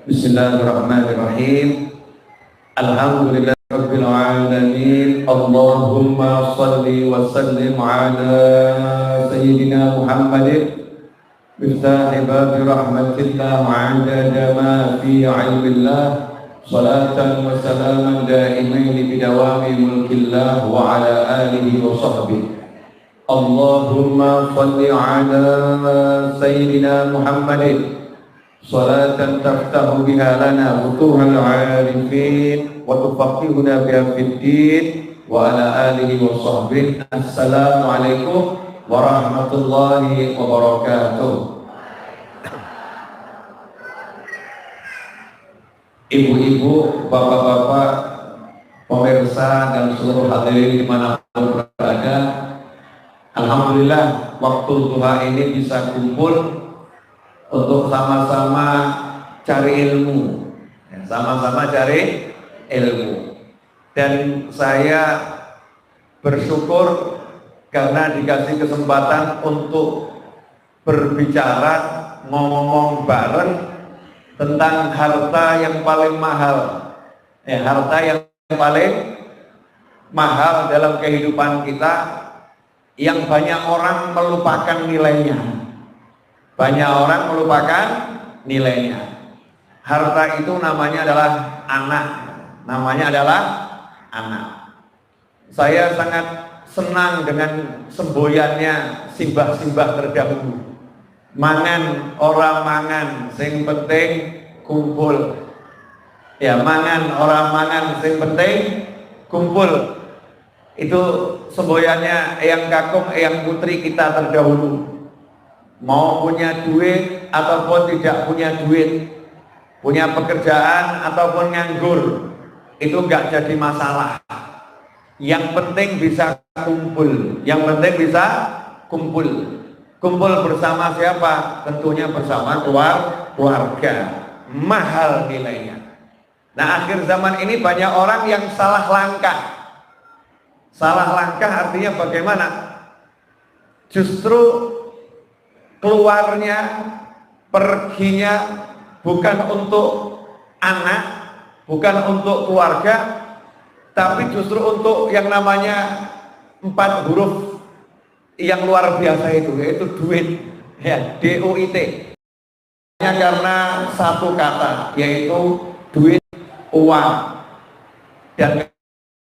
Bismillahirrahmanirrahim. Alhamdulillah Rabbil alamin. Allahumma salli wa sallim ala Sayyidina Muhammadin Miftahi babi rahmatillah wa adada ma fi ilmillah. Salatan wa salaman daimaini bidawami mulkillah wa ala alihi wa sahbihi. Allahumma salli ala Sayyidina Muhammadin salatan taftahu biha lana futuhal arifin wa tufaqqihuna biha fid din wa ala alihi wa sahbihi. Assalamu alaikum warahmatullahi wabarakatuh. Ibu-ibu, bapak-bapak, pemirsa dan seluruh hadirin dimanapun berada, alhamdulillah waktu duha ini bisa kumpul untuk sama-sama cari ilmu, sama-sama cari ilmu. Dan saya bersyukur karena dikasih kesempatan untuk berbicara, ngomong bareng tentang harta yang paling mahal, harta yang paling mahal dalam kehidupan kita, yang banyak orang melupakan nilainya. Banyak orang melupakan nilainya. Harta itu namanya adalah anak. Namanya adalah anak. Saya sangat senang dengan semboyannya simbah-simbah terdahulu. Mangan orang mangan, sing penting kumpul. Ya, mangan orang mangan, sing penting kumpul. Itu semboyannya Eyang Kakung, Eyang Putri kita terdahulu. Mau punya duit ataupun tidak punya duit, punya pekerjaan ataupun nganggur, itu enggak jadi masalah. Yang penting bisa kumpul. Yang penting bisa kumpul. Kumpul bersama siapa? Tentunya bersama keluarga. Mahal nilainya. Nah, akhir zaman ini banyak orang yang salah langkah. Salah langkah artinya bagaimana? Justru keluarnya, perginya bukan untuk anak, bukan untuk keluarga, tapi justru untuk yang namanya 4 huruf yang luar biasa itu, yaitu duit, ya, DUIT. Karena satu kata, yaitu duit, uang. Dan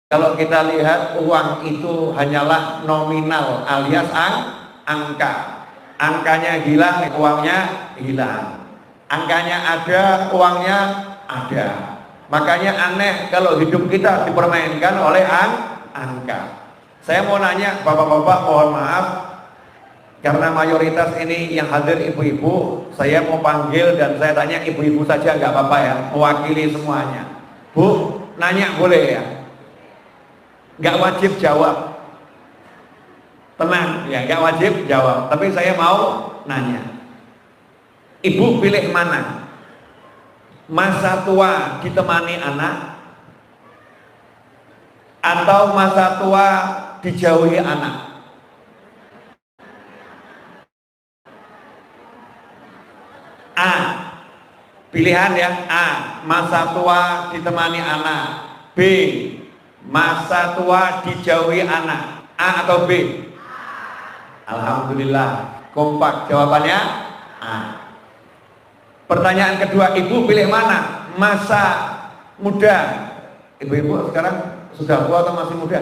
kalau kita lihat, uang itu hanyalah nominal alias angka. Angkanya hilang, uangnya hilang. Angkanya ada, uangnya ada. Makanya aneh kalau hidup kita dipermainkan oleh angka. Saya mau nanya bapak-bapak, mohon maaf, karena mayoritas ini yang hadir ibu-ibu, saya mau panggil dan saya tanya ibu-ibu saja, nggak apa-apa ya, mewakili semuanya. Bu, nanya boleh ya? Nggak wajib jawab. Tenang, ya, nggak wajib jawab. Tapi saya mau nanya, ibu pilih mana? Masa tua ditemani anak, atau masa tua dijauhi anak? A, pilihan ya. A, masa tua ditemani anak. B, masa tua dijauhi anak. A atau B? Alhamdulillah, kompak jawabannya A. Pertanyaan kedua, ibu pilih mana? Masa muda. Ibu-ibu sekarang sudah tua atau masih muda?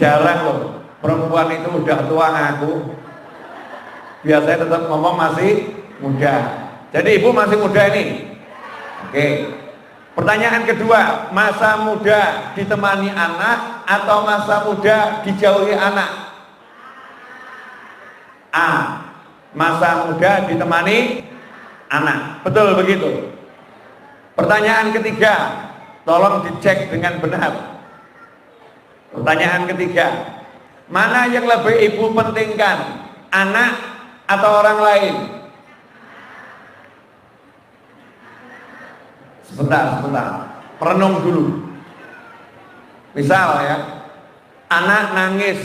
Jarang loh, perempuan itu udah tua ngaku. Biasanya tetap ngomong masih muda. Jadi ibu masih muda ini. Oke. Pertanyaan kedua, masa muda ditemani anak atau masa muda dijauhi anak? A, masa muda ditemani anak. Betul begitu. Pertanyaan ketiga, tolong dicek dengan benar. Pertanyaan ketiga, mana yang lebih ibu pentingkan, anak atau orang lain? Sebentar, perenung dulu. Misal ya, anak nangis,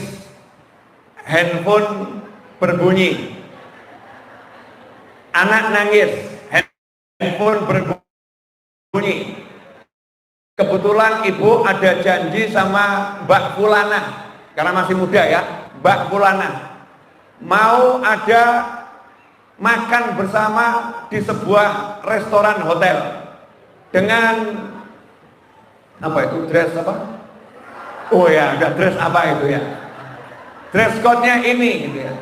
handphone berbunyi, Anak nangis, handphone berbunyi. Kebetulan ibu ada janji sama Mbak Fulana, karena masih muda ya, Mbak Fulana mau ada makan bersama di sebuah restoran hotel dengan apa itu, dress apa? Oh ya, ada dress apa itu ya? Dress code-nya ini gitu ya.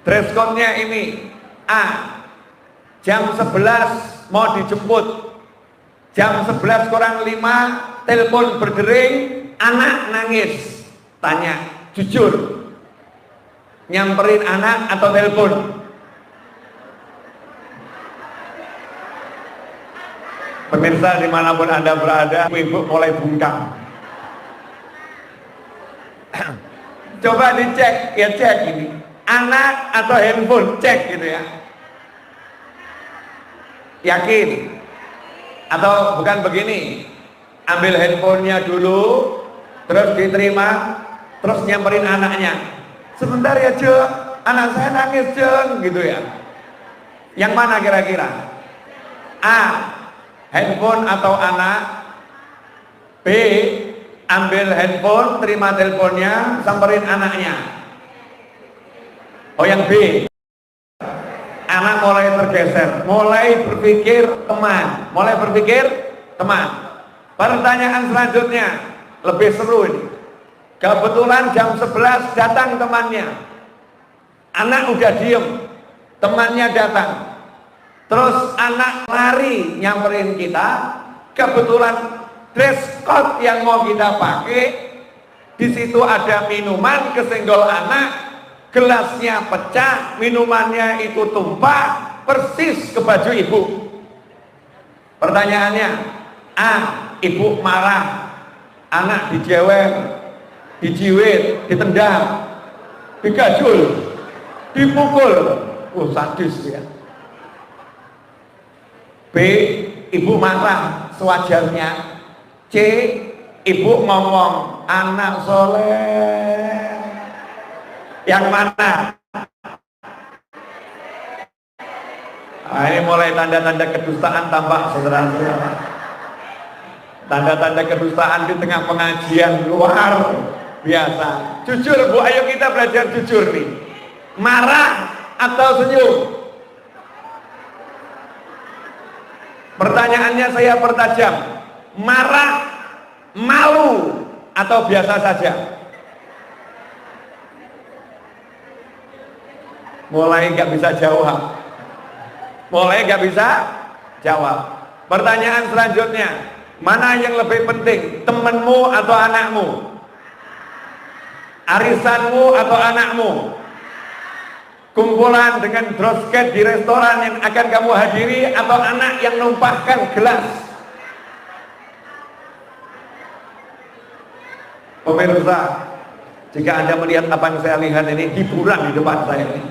Dress code-nya ini A, jam 11 mau dijemput, jam 11 kurang 5 telepon berdering, anak nangis. Tanya, jujur, nyamperin anak atau telepon? Pemirsa dimanapun Anda berada, ibu mulai bungkam. Coba dicek, ya cek ini, anak atau handphone, cek gitu ya. Yakin? Atau bukan begini, ambil handphonenya dulu, terus diterima, terus nyamperin anaknya. Sebentar ya Jeng, anak saya nangis Jeng, gitu ya. Yang mana kira-kira? A, handphone atau anak? B, ambil handphone, terima teleponnya, samperin anaknya. Oh yang B. Anak mulai tergeser, mulai berpikir teman, Pertanyaan selanjutnya lebih seru ini. Kebetulan jam 11 datang temannya, anak udah diem, temannya datang, terus anak lari nyamperin kita. Kebetulan dress code yang mau kita pakai, di situ ada minuman, kesenggol anak, gelasnya pecah, minumannya itu tumpah persis ke baju ibu. Pertanyaannya, A, ibu marah, anak dijewer, dijiwit, ditendang, digajul, dipukul. Oh sadis ya. B, ibu marah sewajarnya. C, ibu ngomong, anak soleh. Yang mana? Nah, ini mulai tanda-tanda kedustaan tampak, saudara-saudara. Tanda-tanda kedustaan di tengah pengajian luar biasa. Jujur Bu, ayo kita belajar jujur nih. Marah atau senyum? Pertanyaannya saya pertajam. Marah, malu, atau biasa saja? Mulai nggak bisa jawab. Pertanyaan selanjutnya, mana yang lebih penting, temenmu atau anakmu? Arisanmu atau anakmu? Kumpulan dengan drosket di restoran yang akan kamu hadiri, atau anak yang numpahkan gelas? Pemirsa, jika Anda melihat apa yang saya lihat ini, hiburan di depan saya ini.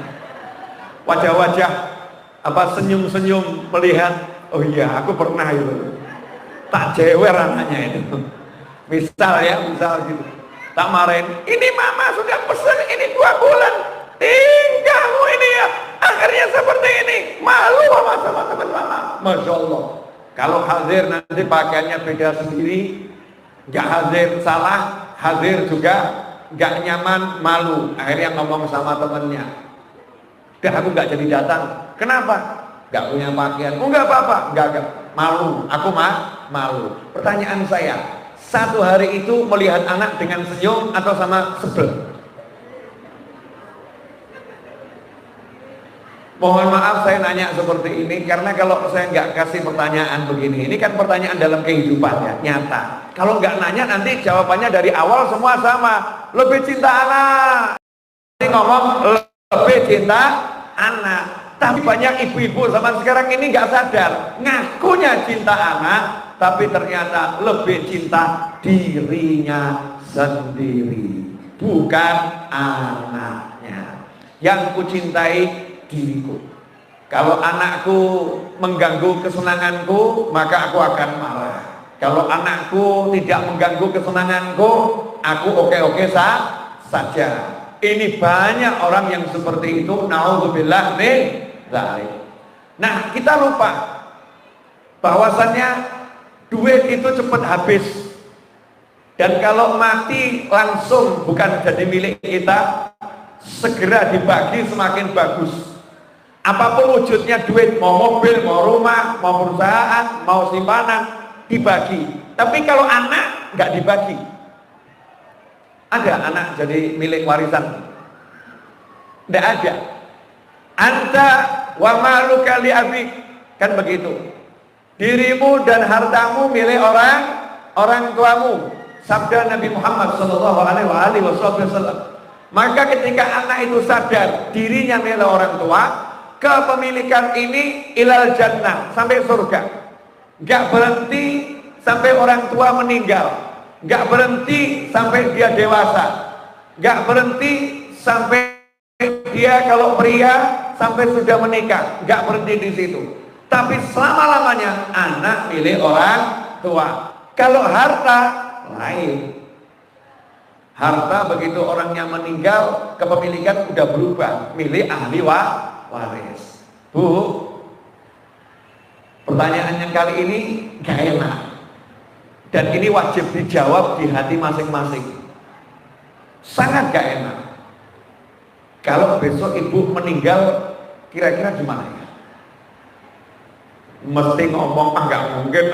Wajah-wajah senyum-senyum melihat, oh iya aku pernah itu, tak jewer anaknya itu. Misal gitu, tak marahin, ini mama sudah pesen ini 2 bulan, tinggalmu ini ya, akhirnya seperti ini, malu mama sama teman mama. Masya Allah, kalau hadir nanti pakaiannya beda sendiri, nggak hadir salah, hadir juga nggak nyaman, malu, akhirnya ngomong sama temennya, aku nggak jadi datang. Kenapa? Nggak punya pakaian. Oh nggak apa-apa, nggak. Malu, aku malu. Pertanyaan saya, satu hari itu melihat anak dengan senyum atau sama sebel? Mohon maaf saya nanya seperti ini, karena kalau saya nggak kasih pertanyaan begini, ini kan pertanyaan dalam kehidupan ya, nyata. Kalau nggak nanya nanti jawabannya dari awal semua sama. Lebih cinta anak. Ini ngomong lebih cinta anak. Tapi banyak ibu-ibu zaman sekarang ini nggak sadar, ngakunya cinta anak, tapi ternyata lebih cinta dirinya sendiri, bukan anaknya. Yang kucintai diriku. Kalau anakku mengganggu kesenanganku, maka aku akan marah. Kalau anakku tidak mengganggu kesenanganku, aku oke-oke saja. Ini banyak orang yang seperti itu, naudzubillah min dzalik. Nah, kita lupa bahwasannya duit itu cepat habis. Dan kalau mati langsung bukan jadi milik kita, segera dibagi semakin bagus. Apapun wujudnya duit, mau mobil, mau rumah, mau perusahaan, mau simpanan, dibagi. Tapi kalau anak nggak dibagi. Ada anak jadi milik warisan? Tidak ada. Anta wa maluka li abik, kan begitu. Dirimu dan hartamu milik orang tuamu. Sabda Nabi Muhammad sallallahu alaihi wasallam. Maka ketika anak itu sadar dirinya milik orang tua, kepemilikan ini ilal jannah, sampai surga. Gak berhenti sampai orang tua meninggal, gak berhenti sampai dia dewasa, gak berhenti sampai dia kalau pria sampai sudah menikah, gak berhenti di situ. Tapi selama-lamanya anak milik orang tua. Kalau harta lain. Harta begitu orangnya meninggal, kepemilikan udah berubah, milik ahli waris. Bu, pertanyaan yang kali ini gak enak. Dan ini wajib dijawab di hati masing-masing. Sangat gak enak. Kalau besok ibu meninggal, kira-kira gimana ya? Mesti ngomong, nggak mungkin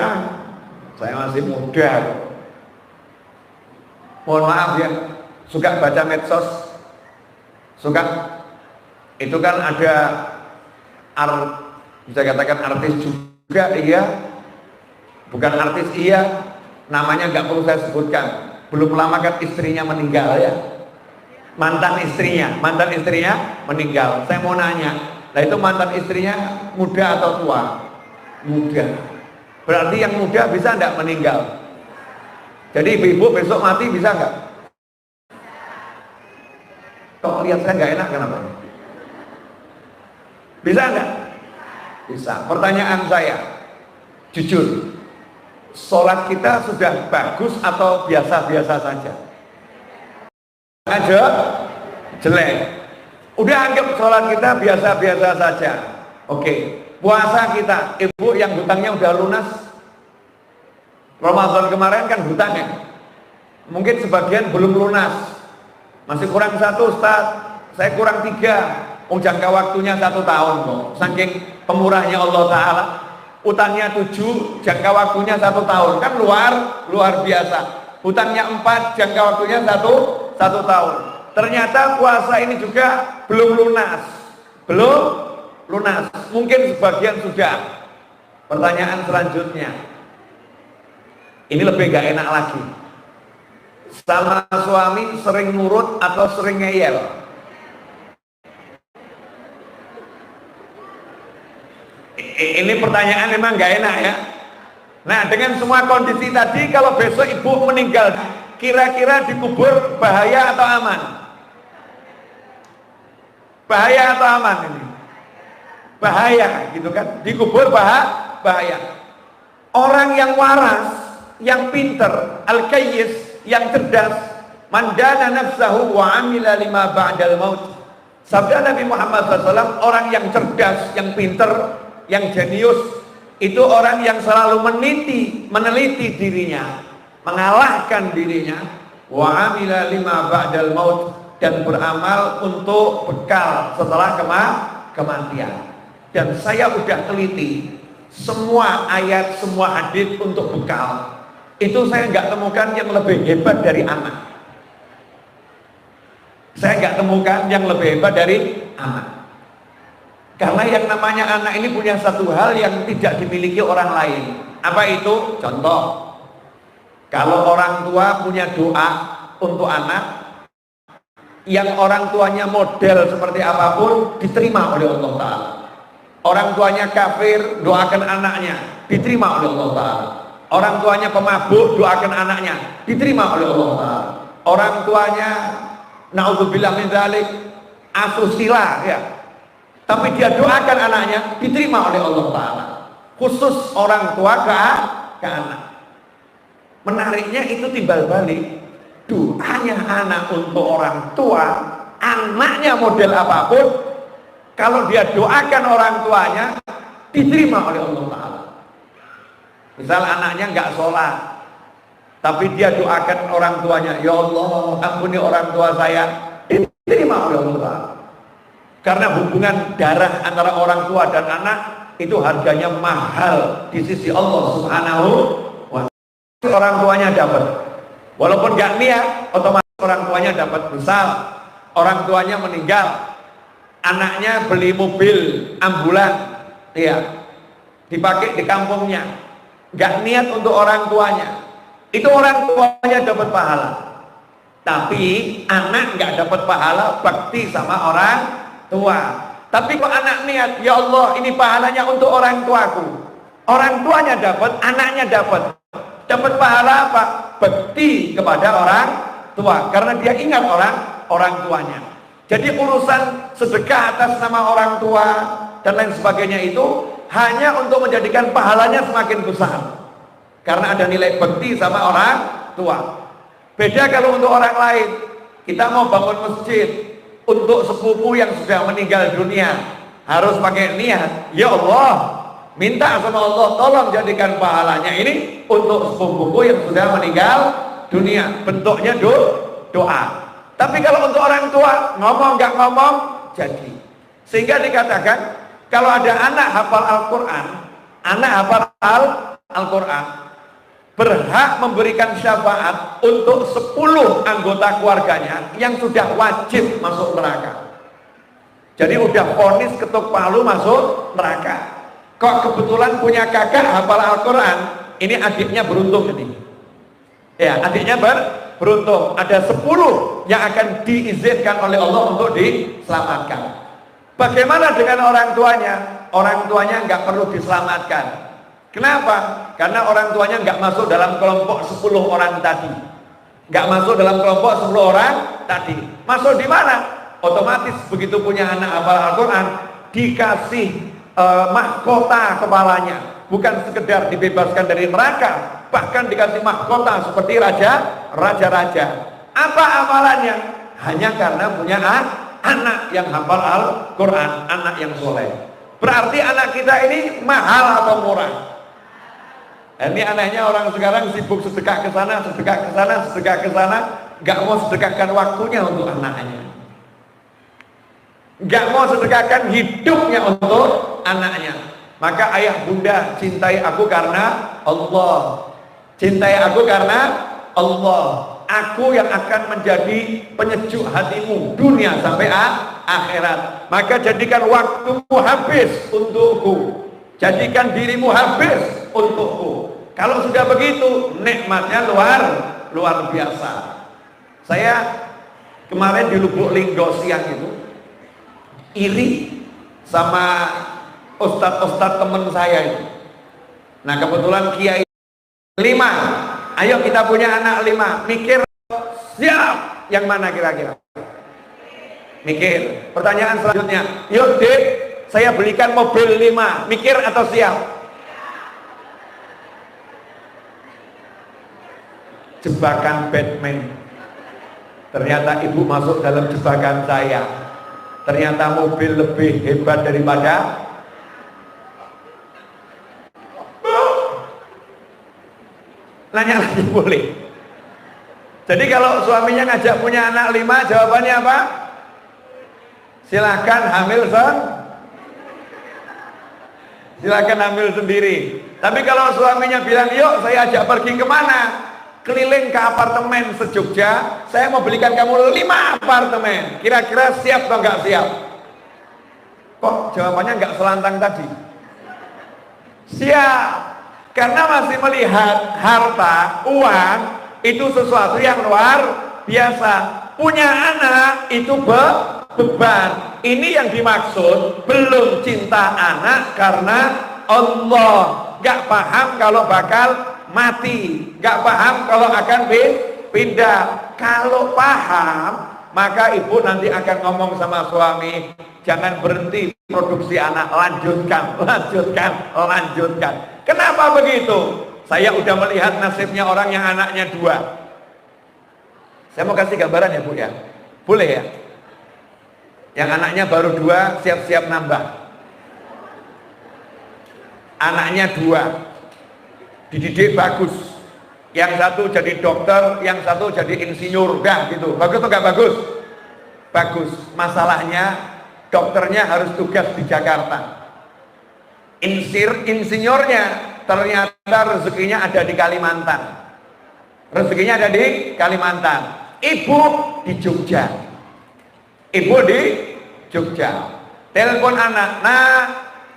saya masih muda. Mohon maaf ya, suka baca medsos, suka. Itu kan ada bisa katakan artis juga, iya. Bukan artis, iya. Namanya nggak perlu saya sebutkan. Belum lama kan istrinya meninggal ya. Mantan istrinya meninggal. Saya mau nanya, nah itu mantan istrinya muda atau tua? Muda. Berarti yang muda bisa enggak meninggal? Jadi ibu besok mati bisa enggak? Kok lihat saya enggak enak kenapa? Bisa enggak? Bisa. Pertanyaan saya, jujur, sholat kita sudah bagus atau biasa-biasa saja? Aja jelek. Udah anggap sholat kita biasa-biasa saja. Oke. Puasa kita, ibu yang hutangnya udah lunas. Ramadan kemarin kan hutangnya, mungkin sebagian belum lunas, masih kurang 1 Ustaz, saya kurang 3. Jangka waktunya 1 tahun kok. Saking pemurahnya Allah Ta'ala, utangnya 7, jangka waktunya 1 tahun, kan luar biasa. Hutangnya 4, jangka waktunya 1 tahun. Ternyata puasa ini juga belum lunas, mungkin sebagian sudah. Pertanyaan selanjutnya, ini lebih gak enak lagi. Sama suami sering nurut atau sering ngeyel? Ini pertanyaan memang gak enak ya. Nah, dengan semua kondisi tadi, kalau besok ibu meninggal, kira-kira dikubur bahaya atau aman? Bahaya atau aman ini? Bahaya gitu kan, dikubur bahaya. Orang yang waras, yang pinter, al-qayyis, yang cerdas, mandana nafsahu wa amila lima ba'dal maut. Sabda Nabi Muhammad SAW, orang yang cerdas, yang pinter, yang jenius, itu orang yang selalu meneliti dirinya, mengalahkan dirinya, wa amila lima ba'dal maut, dan beramal untuk bekal setelah kematian. Dan saya udah teliti semua ayat, semua hadis untuk bekal. Itu saya nggak temukan yang lebih hebat dari anak. Saya nggak temukan yang lebih hebat dari anak. Karena yang namanya anak ini punya satu hal yang tidak dimiliki orang lain. Apa itu? Contoh, kalau orang tua punya doa untuk anak, yang orang tuanya model seperti apapun diterima oleh Allah Ta'ala. Orang tuanya kafir, doakan anaknya, diterima oleh Allah Ta'ala. Orang tuanya pemabuk, doakan anaknya, diterima oleh Allah Ta'ala. Orang tuanya, na'udzubillah min dzalik, asusila ya, tapi dia doakan anaknya, diterima oleh Allah Ta'ala. Khusus orang tua ke anak. Menariknya itu timbal balik, doanya anak untuk orang tua, anaknya model apapun, kalau dia doakan orang tuanya, diterima oleh Allah Ta'ala. Misal anaknya nggak sholat, tapi dia doakan orang tuanya, ya Allah ampuni orang tua saya, diterima oleh Allah Ta'ala. Karena hubungan darah antara orang tua dan anak itu harganya mahal di sisi Allah Subhanahu wa Ta'ala. Orang tuanya dapat, walaupun nggak niat, otomatis orang tuanya dapat. Misal orang tuanya meninggal, anaknya beli mobil ambulan, ya, dipakai di kampungnya, nggak niat untuk orang tuanya, itu orang tuanya dapat pahala. Tapi anak nggak dapat pahala bakti sama orang tua. Tapi kok anak niat, ya Allah ini pahalanya untuk orang tuaku, orang tuanya dapat, anaknya dapat pahala apa? Bakti kepada orang tua, karena dia ingat orang tuanya. Jadi urusan sedekah atas nama orang tua dan lain sebagainya itu hanya untuk menjadikan pahalanya semakin besar, karena ada nilai bakti sama orang tua. Beda kalau untuk orang lain, kita mau bangun masjid untuk sepupu yang sudah meninggal dunia, harus pakai niat, ya Allah minta sama Allah tolong jadikan pahalanya ini untuk sepupuku yang sudah meninggal dunia. Bentuknya doa. Tapi kalau untuk orang tua, ngomong nggak ngomong jadi. Sehingga dikatakan kalau ada anak hafal Al-Quran, Al-Quran berhak memberikan syafaat untuk 10 anggota keluarganya yang sudah wajib masuk neraka. Jadi udah vonis ketuk palu masuk neraka. Kok kebetulan punya kakak hafal Al-Quran, ini adiknya beruntung ini. Ya, adiknya beruntung. Ada 10 yang akan diizinkan oleh Allah untuk diselamatkan. Bagaimana dengan orang tuanya? Orang tuanya nggak perlu diselamatkan. Kenapa? Karena orang tuanya nggak masuk dalam kelompok 10 orang tadi. Nggak masuk dalam kelompok 10 orang tadi. Masuk di mana? Otomatis begitu punya anak hafal Al-Quran, dikasih mahkota kepalanya. Bukan sekedar dibebaskan dari neraka, bahkan dikasih mahkota seperti raja-raja. Apa amalannya? Hanya karena punya anak yang hafal Al-Quran, anak yang soleh. Berarti anak kita ini mahal atau murah? Ini anehnya orang sekarang sibuk sedekah ke sana, sedekah ke sana, sedekah ke sana, nggak mau sedekahkan waktunya untuk anaknya, nggak mau sedekahkan hidupnya untuk anaknya. Maka ayah bunda, cintai aku karena Allah, cintai aku karena Allah. Aku yang akan menjadi penyejuk hatimu dunia sampai akhirat. Maka jadikan waktumu habis untukku, jadikan dirimu habis untukku. Kalau sudah begitu, nikmatnya luar biasa. Saya kemarin di Lubuk Linggau siang itu iri sama ustadz teman saya itu. Nah kebetulan kiai 5, ayo kita punya anak 5, mikir siap yang mana kira-kira? Mikir. Pertanyaan selanjutnya, yuk Dek, saya belikan mobil 5, mikir atau siap? Jebakan Batman. Ternyata ibu masuk dalam jebakan saya. Ternyata mobil lebih hebat daripada nanya lagi boleh. Jadi kalau suaminya ngajak punya anak 5, jawabannya apa? Silahkan hamil sendiri. Tapi kalau suaminya bilang, yuk saya ajak pergi kemana? Keliling ke apartemen se-Jogja, saya mau belikan kamu 5 apartemen. Kira-kira siap atau nggak siap? Kok jawabannya nggak selantang tadi? Siap. Karena masih melihat harta, uang itu sesuatu yang luar biasa. Punya anak itu beban. Ini yang dimaksud belum cinta anak karena Allah. Gak paham kalau bakal mati, gak paham kalau akan pindah. Kalau paham, maka ibu nanti akan ngomong sama suami, jangan berhenti produksi anak, lanjutkan. Kenapa begitu? Saya udah melihat nasibnya orang yang anaknya 2. Saya mau kasih gambaran ya Bu ya, boleh ya? Yang anaknya baru 2 siap-siap nambah. anaknya 2, dididik bagus, yang satu jadi dokter, yang satu jadi insinyur, dah gitu. Bagus atau nggak bagus? Bagus. Masalahnya dokternya harus tugas di Jakarta, insinyurnya ternyata rezekinya ada di Kalimantan, ibu di Jogja, telepon anak, nah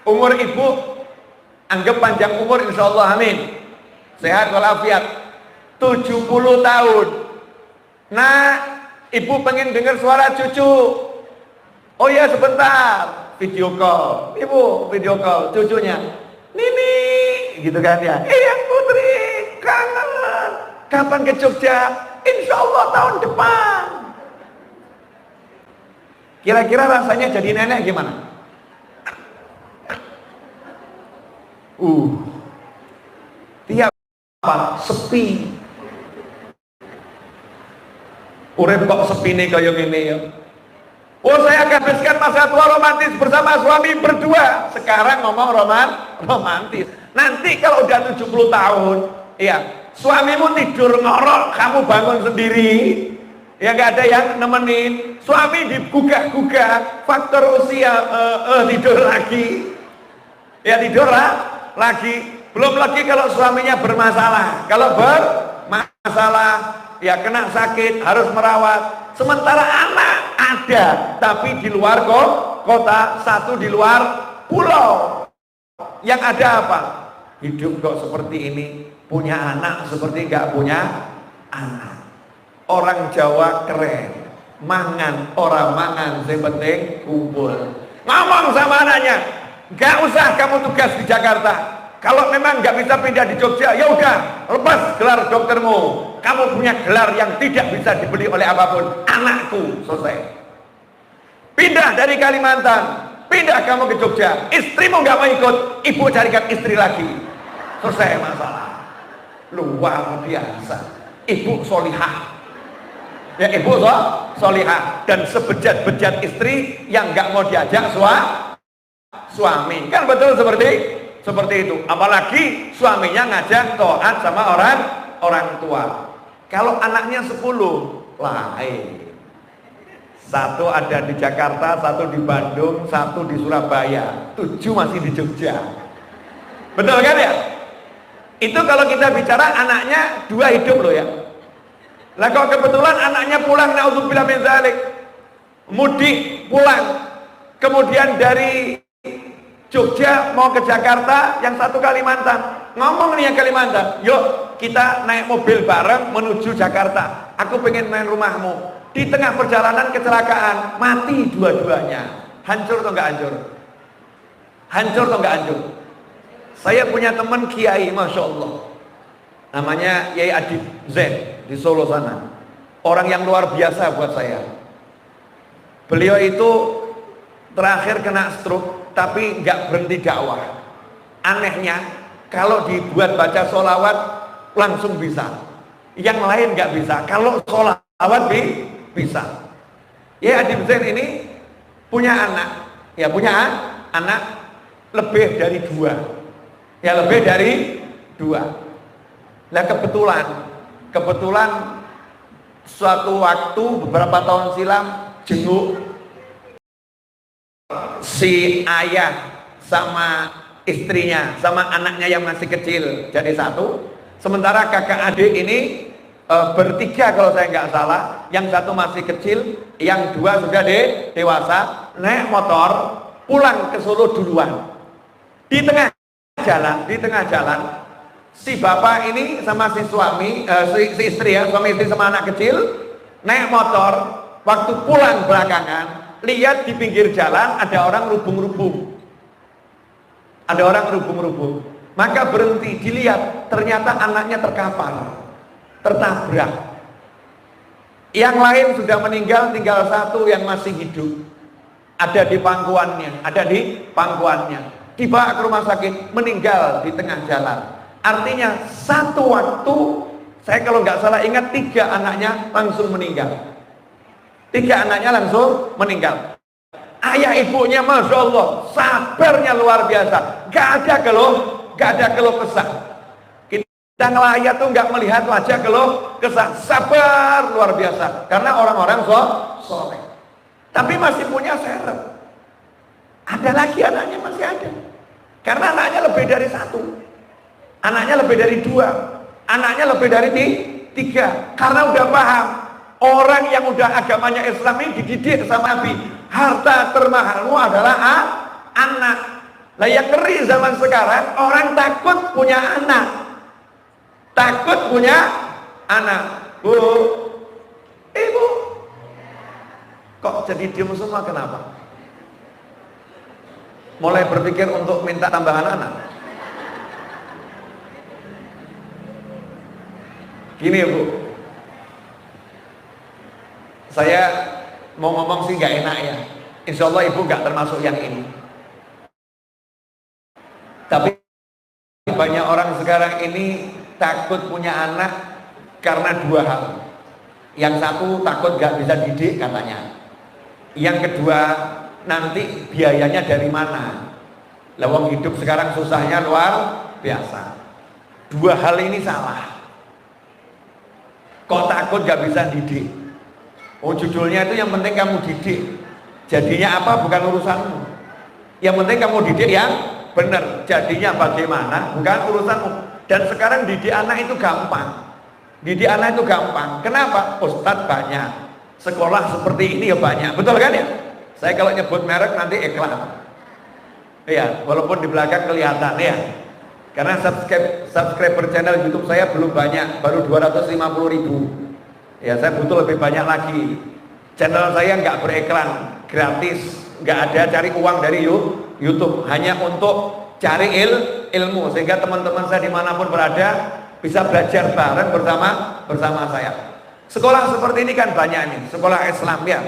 umur ibu anggap panjang umur insya Allah, amin, sehat walafiat, 70 tahun. Nah ibu pengen dengar suara cucu. Oh ya sebentar, video call, ibu video call cucunya, Nini gitu kan ya, yang putri kangen, kapan ke Jogja? Insya Allah tahun depan. Kira-kira rasanya jadi nenek gimana? Tiap apa? Sepi. Urip kok sepi nih kayak gini ya. Oh saya habiskan masa tua romantis bersama suami berdua. Sekarang ngomong romantis. Nanti kalau udah 70 tahun, ya suamimu tidur ngorok, kamu bangun sendiri. Ya nggak ada yang nemenin. Suami digugah-gugah, faktor usia, tidur lagi. Ya tidur lagi. Belum lagi kalau suaminya bermasalah. Kalau bermasalah, ya kena sakit, harus merawat. Sementara anak ada, tapi di luar kota, satu di luar pulau. Yang ada apa? Hidup kok seperti ini, punya anak seperti nggak punya anak. Orang Jawa keren, mangan orang mangan, yang penting kumpul. Ngomong sama anaknya, nggak usah kamu tugas di Jakarta. Kalau memang nggak bisa pindah di Jogja, ya udah lepas gelar doktermu. Kamu punya gelar yang tidak bisa dibeli oleh apapun. Anakku, selesai. Pindah dari Kalimantan, pindah kamu ke Jogja. Istrimu nggak mau ikut, ibu carikan istri lagi. Selesai masalah. Luar biasa. Ibu solihah. Ya ibu solihah. Dan sebejat-bejat istri yang nggak mau diajak suami. Kan betul seperti itu. Apalagi suaminya ngajak taat sama orang tua. Kalau anaknya 10, lain. Satu ada di Jakarta, satu di Bandung, satu di Surabaya, 7 masih di Jogja. Betul kan ya? Itu kalau kita bicara anaknya 2 hidup loh ya. Lah kalau kebetulan anaknya pulang, naudzubillah min dzalik, mudik pulang, kemudian dari Jogja mau ke Jakarta, yang satu Kalimantan. Ngomong nih yang Kalimantan, yuk kita naik mobil bareng menuju Jakarta. Aku pengen main rumahmu. Di tengah perjalanan kecelakaan, mati dua-duanya. Hancur atau enggak hancur? Hancur atau enggak hancur? Saya punya teman kiai, masya Allah. Namanya Yai Adib Zain di Solo sana. Orang yang luar biasa buat saya. Beliau itu terakhir kena stroke, tapi nggak berhenti dakwah. Anehnya, kalau dibuat baca sholawat langsung bisa. Yang lain nggak bisa. Kalau sholawat bisa. Ya Adib Zain ini punya anak, ya punya anak lebih dari 2. Ya lebih dari 2. Nah kebetulan suatu waktu beberapa tahun silam jenguk si ayah sama istrinya sama anaknya yang masih kecil jadi satu. Sementara kakak adik ini bertiga kalau saya nggak salah, yang satu masih kecil, yang 2 sudah dewasa, naik motor pulang ke Solo duluan. Di tengah jalan si bapak ini sama si suami, si istri ya, suami istri sama anak kecil naik motor, waktu pulang belakangan lihat di pinggir jalan ada orang rubung-rubung, maka berhenti dilihat, ternyata anaknya terkapar, tertabrak. Yang lain sudah meninggal, tinggal satu yang masih hidup, ada di pangkuannya, dibawa ke rumah sakit, meninggal di tengah jalan. Artinya satu waktu, saya kalau nggak salah ingat 3 anaknya langsung meninggal. 3 anaknya langsung meninggal. Ayah ibunya masya Allah sabarnya luar biasa, gak ada nggak ada keluh kesah. Kita ngelayat tuh nggak melihat wajah keluh kesah, sabar luar biasa. Karena orang-orang soleh. Tapi masih punya serep. Ada lagi anaknya masih ada. Karena anaknya lebih dari satu, anaknya lebih dari dua, anaknya lebih dari tiga. Karena udah paham, orang yang udah agamanya Islam ini dididik sama Nabi, harta termahalmu adalah anak. Lah yang ngeri zaman sekarang, orang takut punya anak. Takut punya anak. Bu, ibu, kok jadi diem semua, kenapa? Mulai berpikir untuk minta tambahan anak. Gini Bu, saya mau ngomong sih nggak enak ya. Insya Allah ibu nggak termasuk yang ini. Tapi banyak orang sekarang ini takut punya anak karena dua hal. Yang satu takut nggak bisa didik katanya. Yang kedua, nanti biayanya dari mana? Lawang hidup sekarang susahnya luar biasa. Dua hal ini salah. Kok takut gak bisa didik? Oh, judulnya itu yang penting kamu didik. Jadinya apa bukan urusanmu. Yang penting kamu didik yang benar. Jadinya bagaimana bukan urusanmu. Dan sekarang didik anak itu gampang. Didik anak itu gampang. Kenapa? Ustadz banyak, sekolah seperti ini ya banyak. Betul kan ya? Saya kalau nyebut merek nanti iklan. Iya, walaupun di belakang kelihatan ya. Karena subscriber channel YouTube saya belum banyak, baru 250.000. Ya, saya butuh lebih banyak lagi. Channel saya nggak beriklan, gratis, nggak ada cari uang dari YouTube, hanya untuk cari ilmu sehingga teman-teman saya dimanapun berada bisa belajar bareng bersama saya. Sekolah seperti ini kan banyak nih, sekolah Islam ya,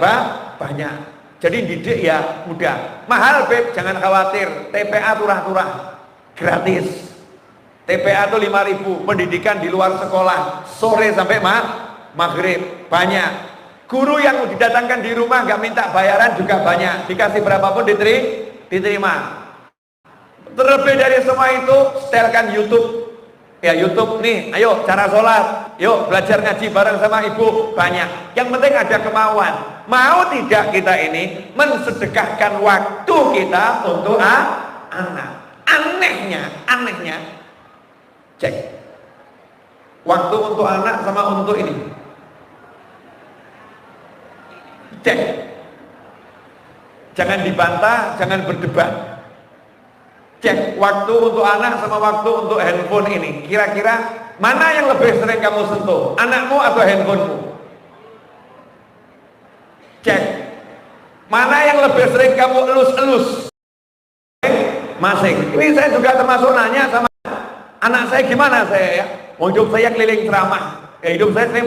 banyak. Jadi didik ya mudah. Mahal Beb, jangan khawatir. TPA turah-turah, gratis. TPA itu 5.000, pendidikan di luar sekolah, sore sampai maghrib, banyak. Guru yang didatangkan di rumah nggak minta bayaran juga banyak, dikasih berapapun diterima. Terlebih dari semua itu, setelkan YouTube. Ya YouTube nih, ayo cara sholat, yuk belajar ngaji bareng sama ibu, banyak. Yang penting ada kemauan. Mau tidak kita ini mensedekahkan waktu kita untuk anak. Anehnya, cek. Waktu untuk anak sama untuk ini. Cek. Jangan dibantah, jangan berdebat. Cek waktu untuk anak sama waktu untuk handphone ini. Kira-kira mana yang lebih sering kamu sentuh? Anakmu atau handphonemu? Cek. Mana yang lebih sering kamu elus-elus? Masing. Ini saya juga termasuk nanya sama anak saya, gimana saya ya? Hidup saya keliling ceramah. Ya, hidup saya sering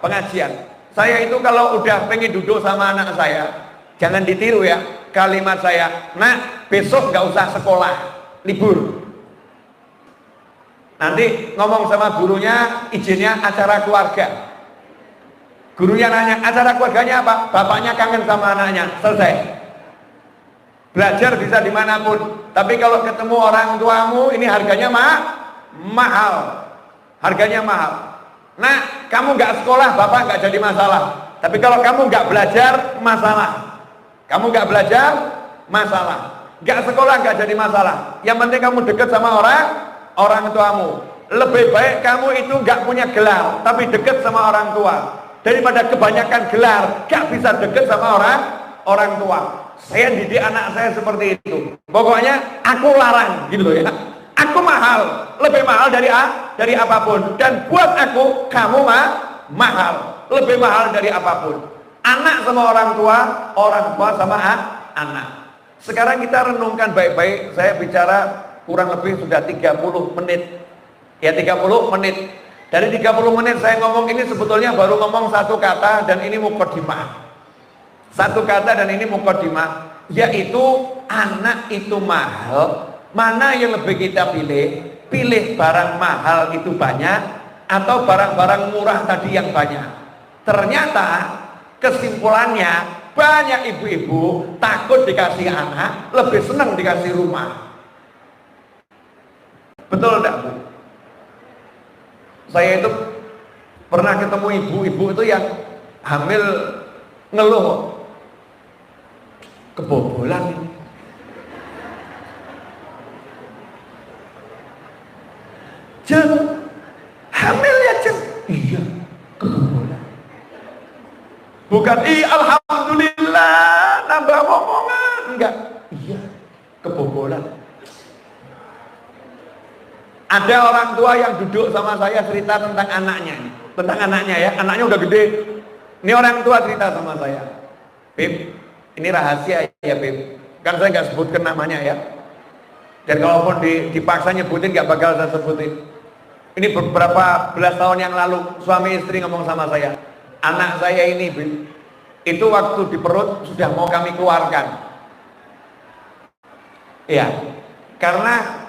pengajian. Saya itu kalau udah pengen duduk sama anak saya, jangan ditiru ya kalimat saya, nak besok nggak usah sekolah, libur. Nanti ngomong sama gurunya, izinnya acara keluarga. Gurunya nanya, acara keluarganya apa? Bapaknya kangen sama anaknya, selesai. Belajar bisa dimanapun, tapi kalau ketemu orang tuamu, ini harganya mahal. Harganya mahal. Nah, kamu nggak sekolah, bapak nggak jadi masalah. Tapi kalau kamu nggak belajar, masalah. Kamu nggak belajar, masalah. Nggak sekolah, nggak jadi masalah. Yang penting kamu dekat sama orang tuamu. Lebih baik kamu itu nggak punya gelar, tapi dekat sama orang tua, daripada kebanyakan gelar, nggak bisa dekat sama orang tua. Saya didik anak saya seperti itu. Pokoknya aku larang, gitu loh ya. Aku mahal, lebih mahal dari apapun. Dan buat aku, kamu mahal, lebih mahal dari apapun. Anak sama orang tua sama anak. Sekarang kita renungkan baik-baik. Saya bicara kurang lebih sudah 30 menit. Ya 30 menit. Dari 30 menit saya ngomong ini sebetulnya baru ngomong satu kata, dan ini mukadimah. Satu kata dan ini mukadimah, yaitu anak itu mahal. Mana yang lebih kita pilih? Pilih barang mahal itu banyak atau barang-barang murah tadi yang banyak? Ternyata kesimpulannya banyak ibu-ibu takut dikasih anak, lebih senang dikasih rumah. Betul enggak, Bu? Saya itu pernah ketemu ibu-ibu itu yang hamil ngeluh, kebobolan ini. Jeng, hamil ya Jeng? Iya, kebobolan. Bukan, alhamdulillah, nambah omongan. Enggak, iya, kebobolan. Ada orang tua yang duduk sama saya cerita tentang anaknya. Tentang anaknya ya, anaknya udah gede. Ini orang tua cerita sama saya. Beb, ini rahasia ya Beb. Kan saya nggak sebutkan namanya ya. Dan kalaupun dipaksa nyebutin nggak bakal saya sebutin. Ini beberapa belas tahun yang lalu suami istri ngomong sama saya. Anak saya ini Beb, itu waktu di perut sudah mau kami keluarkan. Iya, karena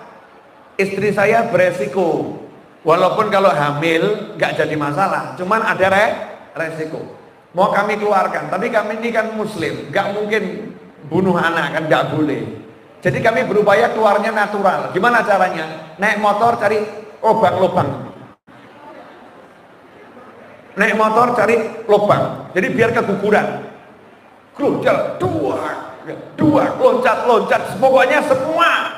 istri saya beresiko. Walaupun kalau hamil nggak jadi masalah, cuman ada resiko. Mau kami keluarkan, tapi kami ini kan muslim, nggak mungkin bunuh anak, kan nggak boleh. Jadi kami berupaya keluarnya natural. Gimana caranya? Naik motor cari lubang-lubang. Naik motor cari lubang. Jadi biar keguguran. Keluar dua, loncat, pokoknya semua.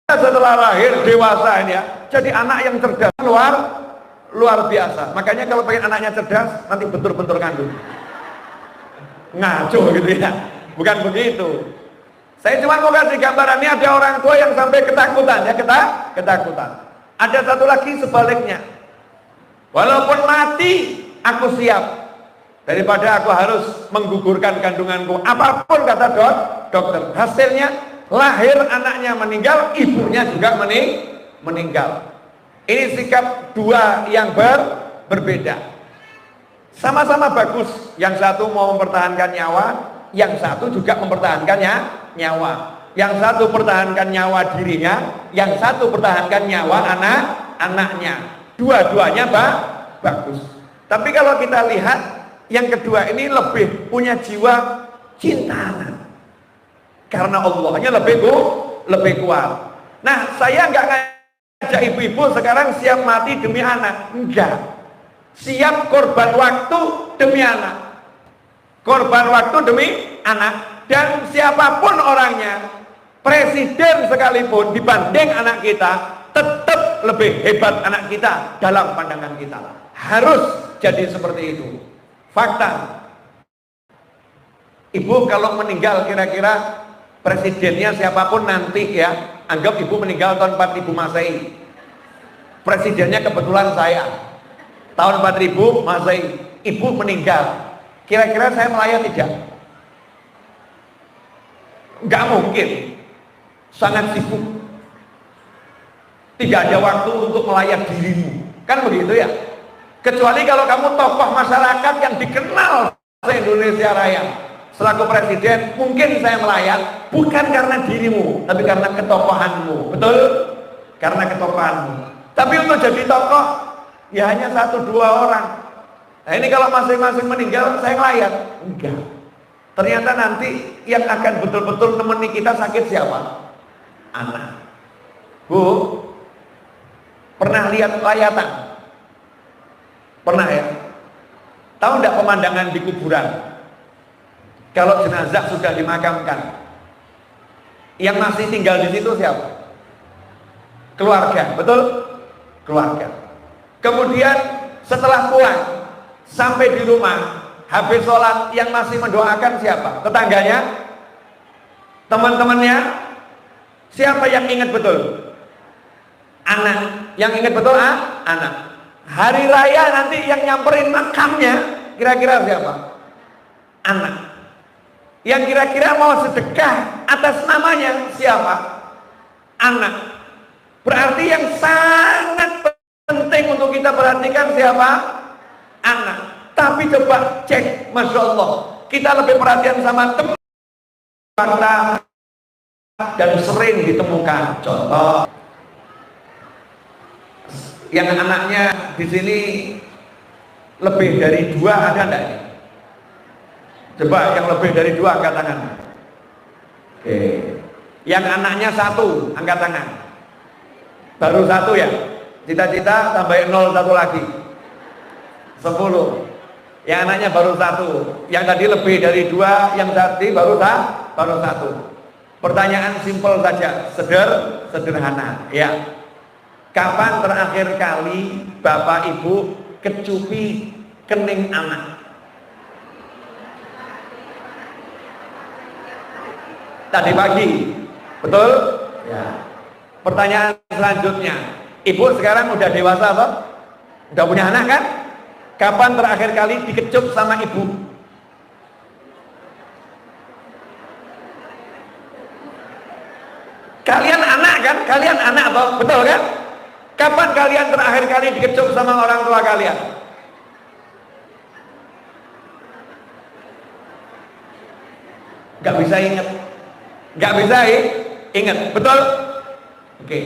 Setelah lahir dewasa ini ya, jadi anak yang cerdas luar biasa. Makanya kalau pengen anaknya cerdas, nanti bentur-bentur kandung, ngaco gitu ya. Bukan begitu. Saya cuma mau kasih gambaran, ini ada orang tua yang sampai ketakutan ya, ketakutan. Ada satu lagi sebaliknya, walaupun mati aku siap daripada aku harus menggugurkan kandunganku. Apapun kata dokter, hasilnya lahir anaknya meninggal, ibunya juga meninggal. Ini sikap dua yang berbeda. Sama-sama bagus. Yang satu mau mempertahankan nyawa, yang satu juga mempertahankan nyawa. Yang satu pertahankan nyawa dirinya, yang satu pertahankan nyawa anaknya. Dua-duanya bagus. Tapi kalau kita lihat yang kedua ini lebih punya jiwa cinta anak. Karena Allahnya lebih kuat. Nah, saya nggak ngajak ibu-ibu sekarang siap mati demi anak, enggak. Siap korban waktu demi anak. Korban waktu demi anak. Dan siapapun orangnya, presiden sekalipun dibanding anak kita, tetap lebih hebat anak kita dalam pandangan kita. Harus jadi seperti itu. Fakta. Ibu kalau meninggal kira-kira presidennya siapapun nanti ya, anggap ibu meninggal tahun 4000 Masehi, presidennya kebetulan saya tahun 4000 Masehi, ibu meninggal, kira-kira saya melayat tidak? Nggak mungkin, sangat sibuk, tidak ada waktu untuk melayat dirimu, kan begitu ya. Kecuali kalau kamu tokoh masyarakat yang dikenal se-Indonesia Raya, selaku presiden, mungkin saya melayat bukan karena dirimu, tapi karena ketokohanmu. Betul? Karena ketokohanmu. Tapi untuk jadi tokoh, ya hanya 1-2 orang. Nah ini kalau masing-masing meninggal, saya melayat? Enggak. Ternyata nanti yang akan betul-betul nemeni kita sakit siapa? Anak. Bu, pernah lihat layatan? Pernah ya? Tahu enggak pemandangan di kuburan? Kalau jenazah sudah dimakamkan, yang masih tinggal di situ siapa? Keluarga, betul? Keluarga. Kemudian setelah pulang sampai di rumah, habis sholat, yang masih mendoakan siapa? Tetangganya? Teman-temannya? Siapa yang ingat betul? Anak. Yang ingat betul anak. Hari raya nanti yang nyamperin makamnya kira-kira siapa? Anak. Yang kira-kira mau sedekah atas namanya siapa? Anak. Berarti yang sangat penting untuk kita perhatikan siapa? Anak. Tapi coba cek, Masya Allah, kita lebih perhatian sama teman dan sering ditemukan. Contoh, yang anaknya di sini lebih dari 2 ada enggak? Coba yang lebih dari 2 angkat tangan. Oke. Yang anaknya 1 angkat tangan. Baru 1 ya. Cita-cita tambahin 0 1 lagi. 10. Yang anaknya baru 1. Yang tadi lebih dari 2, yang tadi baru 1. Pertanyaan simpel saja, sederhana. Ya. Kapan terakhir kali Bapak Ibu kecupi kening anak? Tadi pagi. Betul? Ya. Pertanyaan selanjutnya, Ibu sekarang udah dewasa apa? Udah punya anak kan? Kapan terakhir kali dikecup sama Ibu? Kalian anak kan? Kalian anak apa? Betul kan? Kapan kalian terakhir kali dikecup sama orang tua kalian? Gak bisa ingat. Gak bisa ingat. Betul? Oke.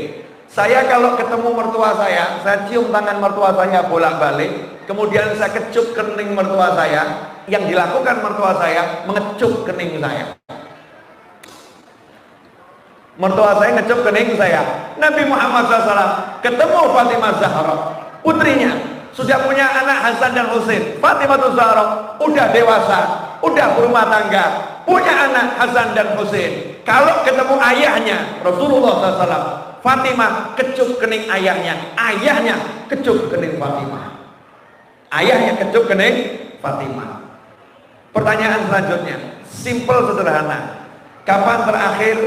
Saya kalau ketemu mertua saya cium tangan mertua saya bolak-balik, kemudian saya kecup kening mertua saya. Yang dilakukan mertua saya mengecup kening saya. Mertua saya ngecup kening saya. Nabi Muhammad SAW ketemu Fatimah Zahra, putrinya, sudah punya anak Hasan dan Husain. Fatimah Zahra udah dewasa, udah berumah tangga, punya anak Hasan dan Husain. Kalau ketemu ayahnya Rasulullah SAW, Fatimah kecup kening ayahnya, ayahnya kecup kening Fatimah, ayahnya kecup kening Fatimah. Pertanyaan selanjutnya, simple sederhana. Kapan terakhir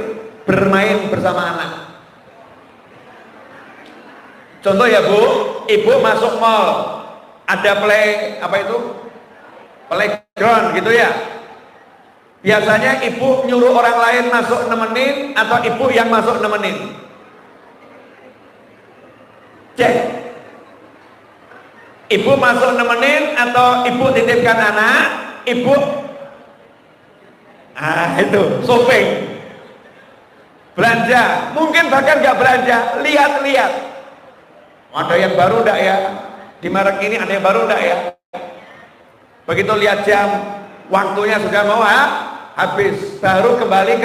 bermain bersama anak? Contoh ya Bu, Ibu masuk mall, ada playground gitu ya. Biasanya Ibu nyuruh orang lain masuk nemenin atau Ibu yang masuk nemenin? Cek. Ibu masuk nemenin atau Ibu titipkan anak? Ibu itu shopping, belanja, mungkin bahkan nggak belanja, lihat-lihat ada yang baru enggak ya, di merek ini ada yang baru enggak ya. Begitu lihat jam, waktunya sudah mau habis, baru kembali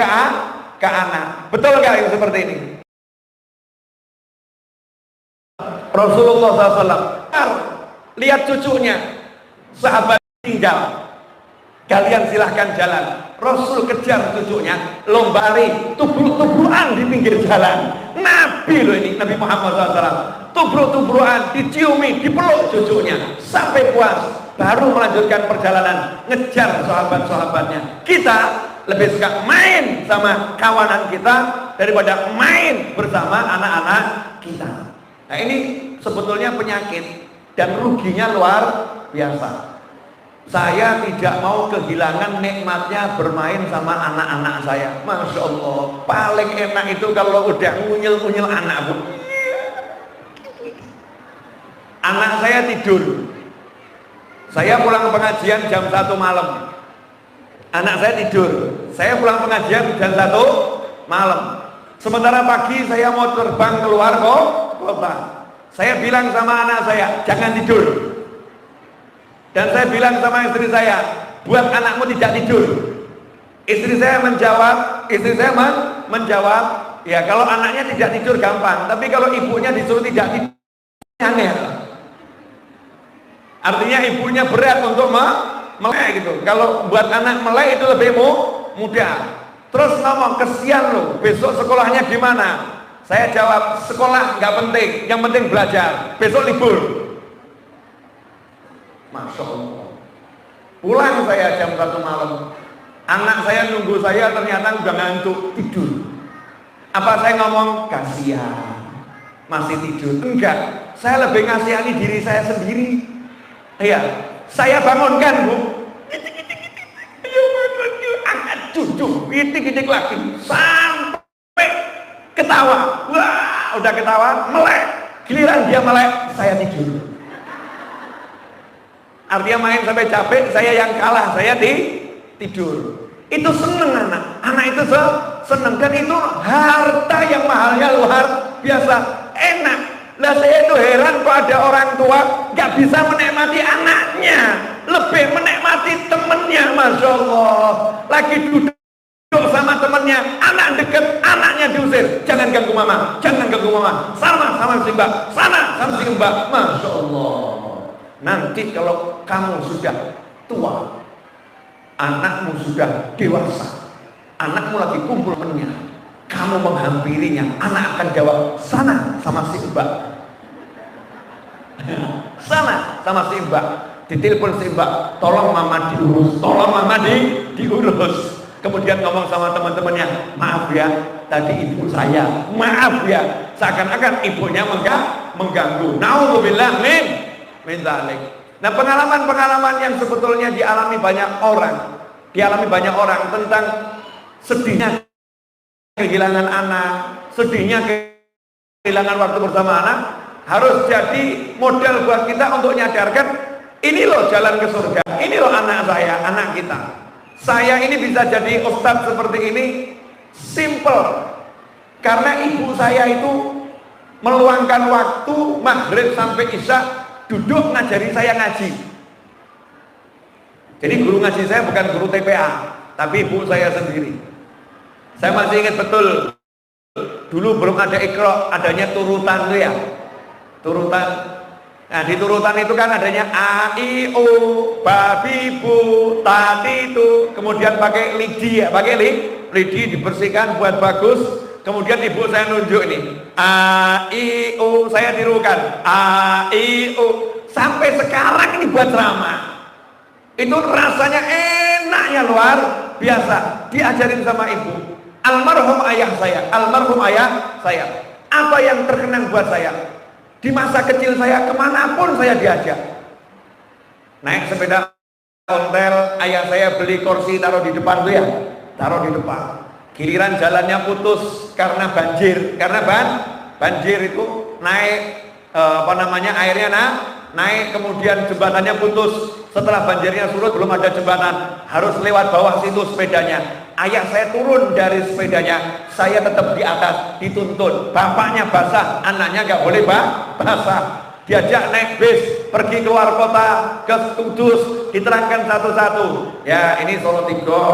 ke anak. Betul nggak yang seperti ini? Rasulullah SAW lihat cucunya, sahabat tinggal, kalian silahkan jalan. Rasul kejar cucunya, lombari, tubruk-tubrukan di pinggir jalan. Nabi loh ini, Nabi Muhammad SAW, tubruk-tubrukan, diciumi, dipeluk cucunya sampai puas, baru melanjutkan perjalanan ngejar sahabat-sahabatnya. Kita lebih suka main sama kawanan kita daripada main bersama anak-anak kita. Nah ini sebetulnya penyakit dan ruginya luar biasa. Saya tidak mau kehilangan nikmatnya bermain sama anak-anak saya. Masya Allah, paling enak itu kalau udah ngunyel-ngunyel anak Bu. Anak saya tidur, saya pulang pengajian jam 1 malam, anak saya tidur, saya pulang pengajian jam 1 malam. Sementara pagi saya mau terbang keluar kota. Saya bilang sama anak saya, jangan tidur. Dan saya bilang sama istri saya, buat anakmu tidak tidur. Istri saya menjawab, ya kalau anaknya tidak tidur gampang, tapi kalau ibunya disuruh tidak tidur, aneh. Artinya ibunya berat untuk melek gitu. Kalau buat anak melek itu lebih mudah. Terus ngomong, kesian loh, besok sekolahnya gimana? Saya jawab, sekolah nggak penting, yang penting belajar, besok libur. Masya Allah. Pulang saya jam 1 malam, anak saya nunggu saya, ternyata udah ngantuk, tidur. Apa saya ngomong, kasihan masih tidur? Enggak, saya lebih ngasihani diri saya sendiri. Iya, saya bangunkan Bu, angkat cucu, itik-itik lagi sampai ketawa. Wah, udah ketawa, melek. Giliran dia melek, saya tidur. Artinya main sampai capek, saya yang kalah, saya tidur. Itu seneng anak itu seneng, dan itu harta yang mahalnya luar biasa, enak. Lah saya itu heran kok ada orang tua nggak bisa menikmati anaknya, lebih menikmati temennya. Masya Allah, lagi duduk sama teman-temannya, anak deket, anaknya diusir, jangan ganggu mama, jangan ganggu mama, sama si mbak, sana sama si mbak. Masya Allah. Nanti kalau kamu sudah tua, anakmu sudah dewasa, anakmu lagi kumpul temannya, kamu menghampirinya, anak akan jawab, sana sama si mbak, sana sama si mbak. Ditelepon si mbak, tolong mama diurus, tolong mama diurus. Kemudian ngomong sama teman-temannya, maaf ya, tadi ibu saya, maaf ya, seakan-akan ibunya mengganggu. Naudzubillah min dzalik. Nah, pengalaman-pengalaman yang sebetulnya dialami banyak orang tentang sedihnya kehilangan anak, sedihnya kehilangan waktu bersama anak, harus jadi model buat kita untuk nyadarkan, ini loh jalan ke surga, ini loh anak saya, anak kita. Saya ini bisa jadi ustadz seperti ini simple karena ibu saya itu meluangkan waktu maghrib sampai isya duduk ngajari saya ngaji. Jadi guru ngaji saya bukan guru TPA, tapi ibu saya sendiri. Saya masih ingat betul, dulu belum ada Iqra, adanya turutan tuh ya, turutan. Nah, di turutan itu kan adanya a, i, u, babi, bu, tadi itu, kemudian pakai lidi ya, pakai lidi dibersihkan buat bagus. Kemudian ibu saya nunjuk ini, a, i, u, saya tirukan, a, i, u, sampai sekarang ini buat ceramah. Itu rasanya enaknya luar biasa, diajarin sama ibu. Almarhum ayah saya, apa yang terkenang buat saya? Di masa kecil saya kemanapun saya diajak, naik sepeda ontel, ayah saya beli kursi taruh di depan tuh ya, taruh di depan. Giliran jalannya putus karena banjir, banjir itu naik airnya naik, kemudian jembatannya putus. Setelah banjirnya surut belum ada jembatan, harus lewat bawah situ sepedanya. Ayah saya turun dari sepedanya, saya tetap di atas, dituntun. Bapaknya basah, anaknya nggak boleh basah. Diajak naik bis, pergi keluar kota, ke Kudus, diterangkan satu-satu. Ya, ini Solo Tigo,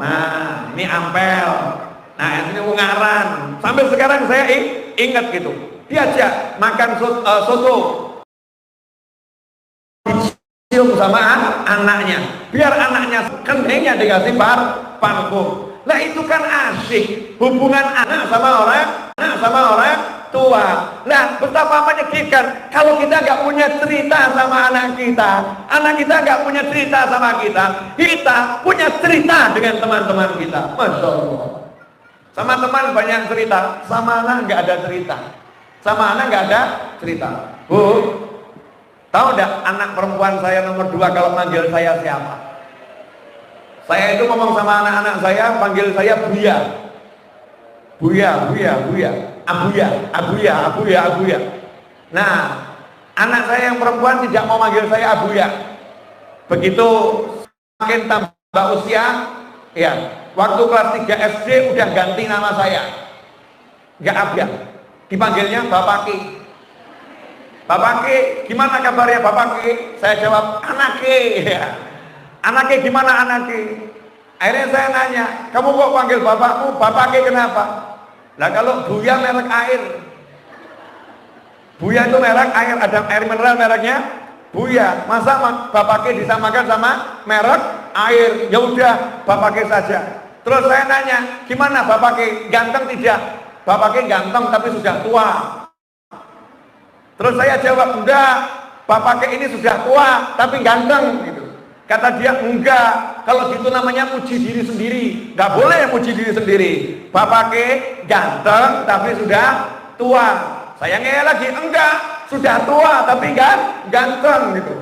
nah ini Ampel, nah ini Ungaran. Sampai sekarang saya ingat gitu. Diajak makan soto, cium sama anaknya, biar anaknya keningnya dikasih parfum. Nah itu kan asik, hubungan anak sama orang tua. Nah betapa menyedihkan kalau kita nggak punya cerita sama anak kita nggak punya cerita sama kita punya cerita dengan teman-teman kita. Masya Allah. Sama teman banyak cerita, sama anak nggak ada cerita, sama anak nggak ada cerita. Bu, tahu enggak anak perempuan saya nomor 2 kalau manggil saya siapa? Saya itu ngomong sama anak-anak saya, panggil saya Buya. Abuya. Nah, anak saya yang perempuan tidak mau manggil saya Abuya. Begitu makin tambah usia, ya, waktu kelas 3 SD udah ganti nama saya. Enggak Abuya, dipanggilnya Bapak Ki. Bapak Ki, gimana kabarnya Bapak Ki? Saya jawab, Anak Ki. Ya. Anak Ki gimana Anak Ki? Akhirnya saya nanya, kamu kok panggil bapakmu Bapak Ki kenapa? Nah kalau Buya merek air. Buya itu merek air, ada air mineral mereknya Buya. Masa Bapak Ki disamakan sama merek air? Ya udah Bapak Ki saja. Terus saya nanya, gimana Bapak Ki? Ganteng tidak? Bapak Ki ganteng tapi sudah tua. Terus saya jawab, enggak, Bapak Ki ini sudah tua tapi ganteng gitu. Kata dia, enggak, kalau gitu namanya muji diri sendiri. Enggak boleh muji diri sendiri. Bapak Ki ganteng tapi sudah tua. Saya ngeyel lagi, enggak, sudah tua tapi ganteng gitu.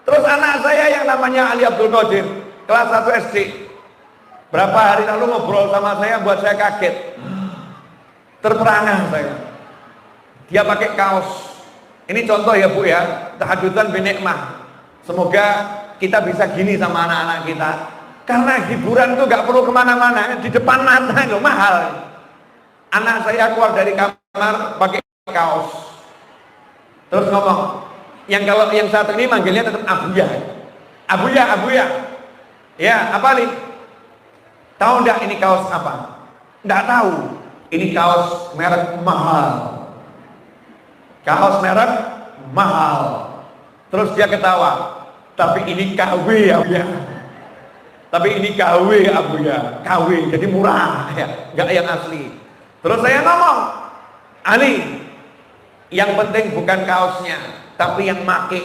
Terus anak saya yang namanya Ali Abdul Qadir, kelas 1 SD, berapa hari lalu ngobrol sama saya buat saya kaget. Terperangah saya. Dia pakai kaos. Ini contoh ya Bu ya, tahadutan binikmah. Semoga kita bisa gini sama anak-anak kita. Karena hiburan itu gak perlu kemana-mana, di depan mata itu mahal. Anak saya keluar dari kamar pakai kaos. Terus ngomong, yang satu ini manggilnya tetap Abuya. Ya, apa nih? Tahu enggak ini kaos apa? Enggak tahu. Ini kaos merek mahal. Kaos merek mahal. Terus dia ketawa. Tapi ini KW ya. Tapi ini KW Abuya. KW jadi murah ya, enggak yang asli. Terus saya ngomong, Ali, yang penting bukan kaosnya, tapi yang make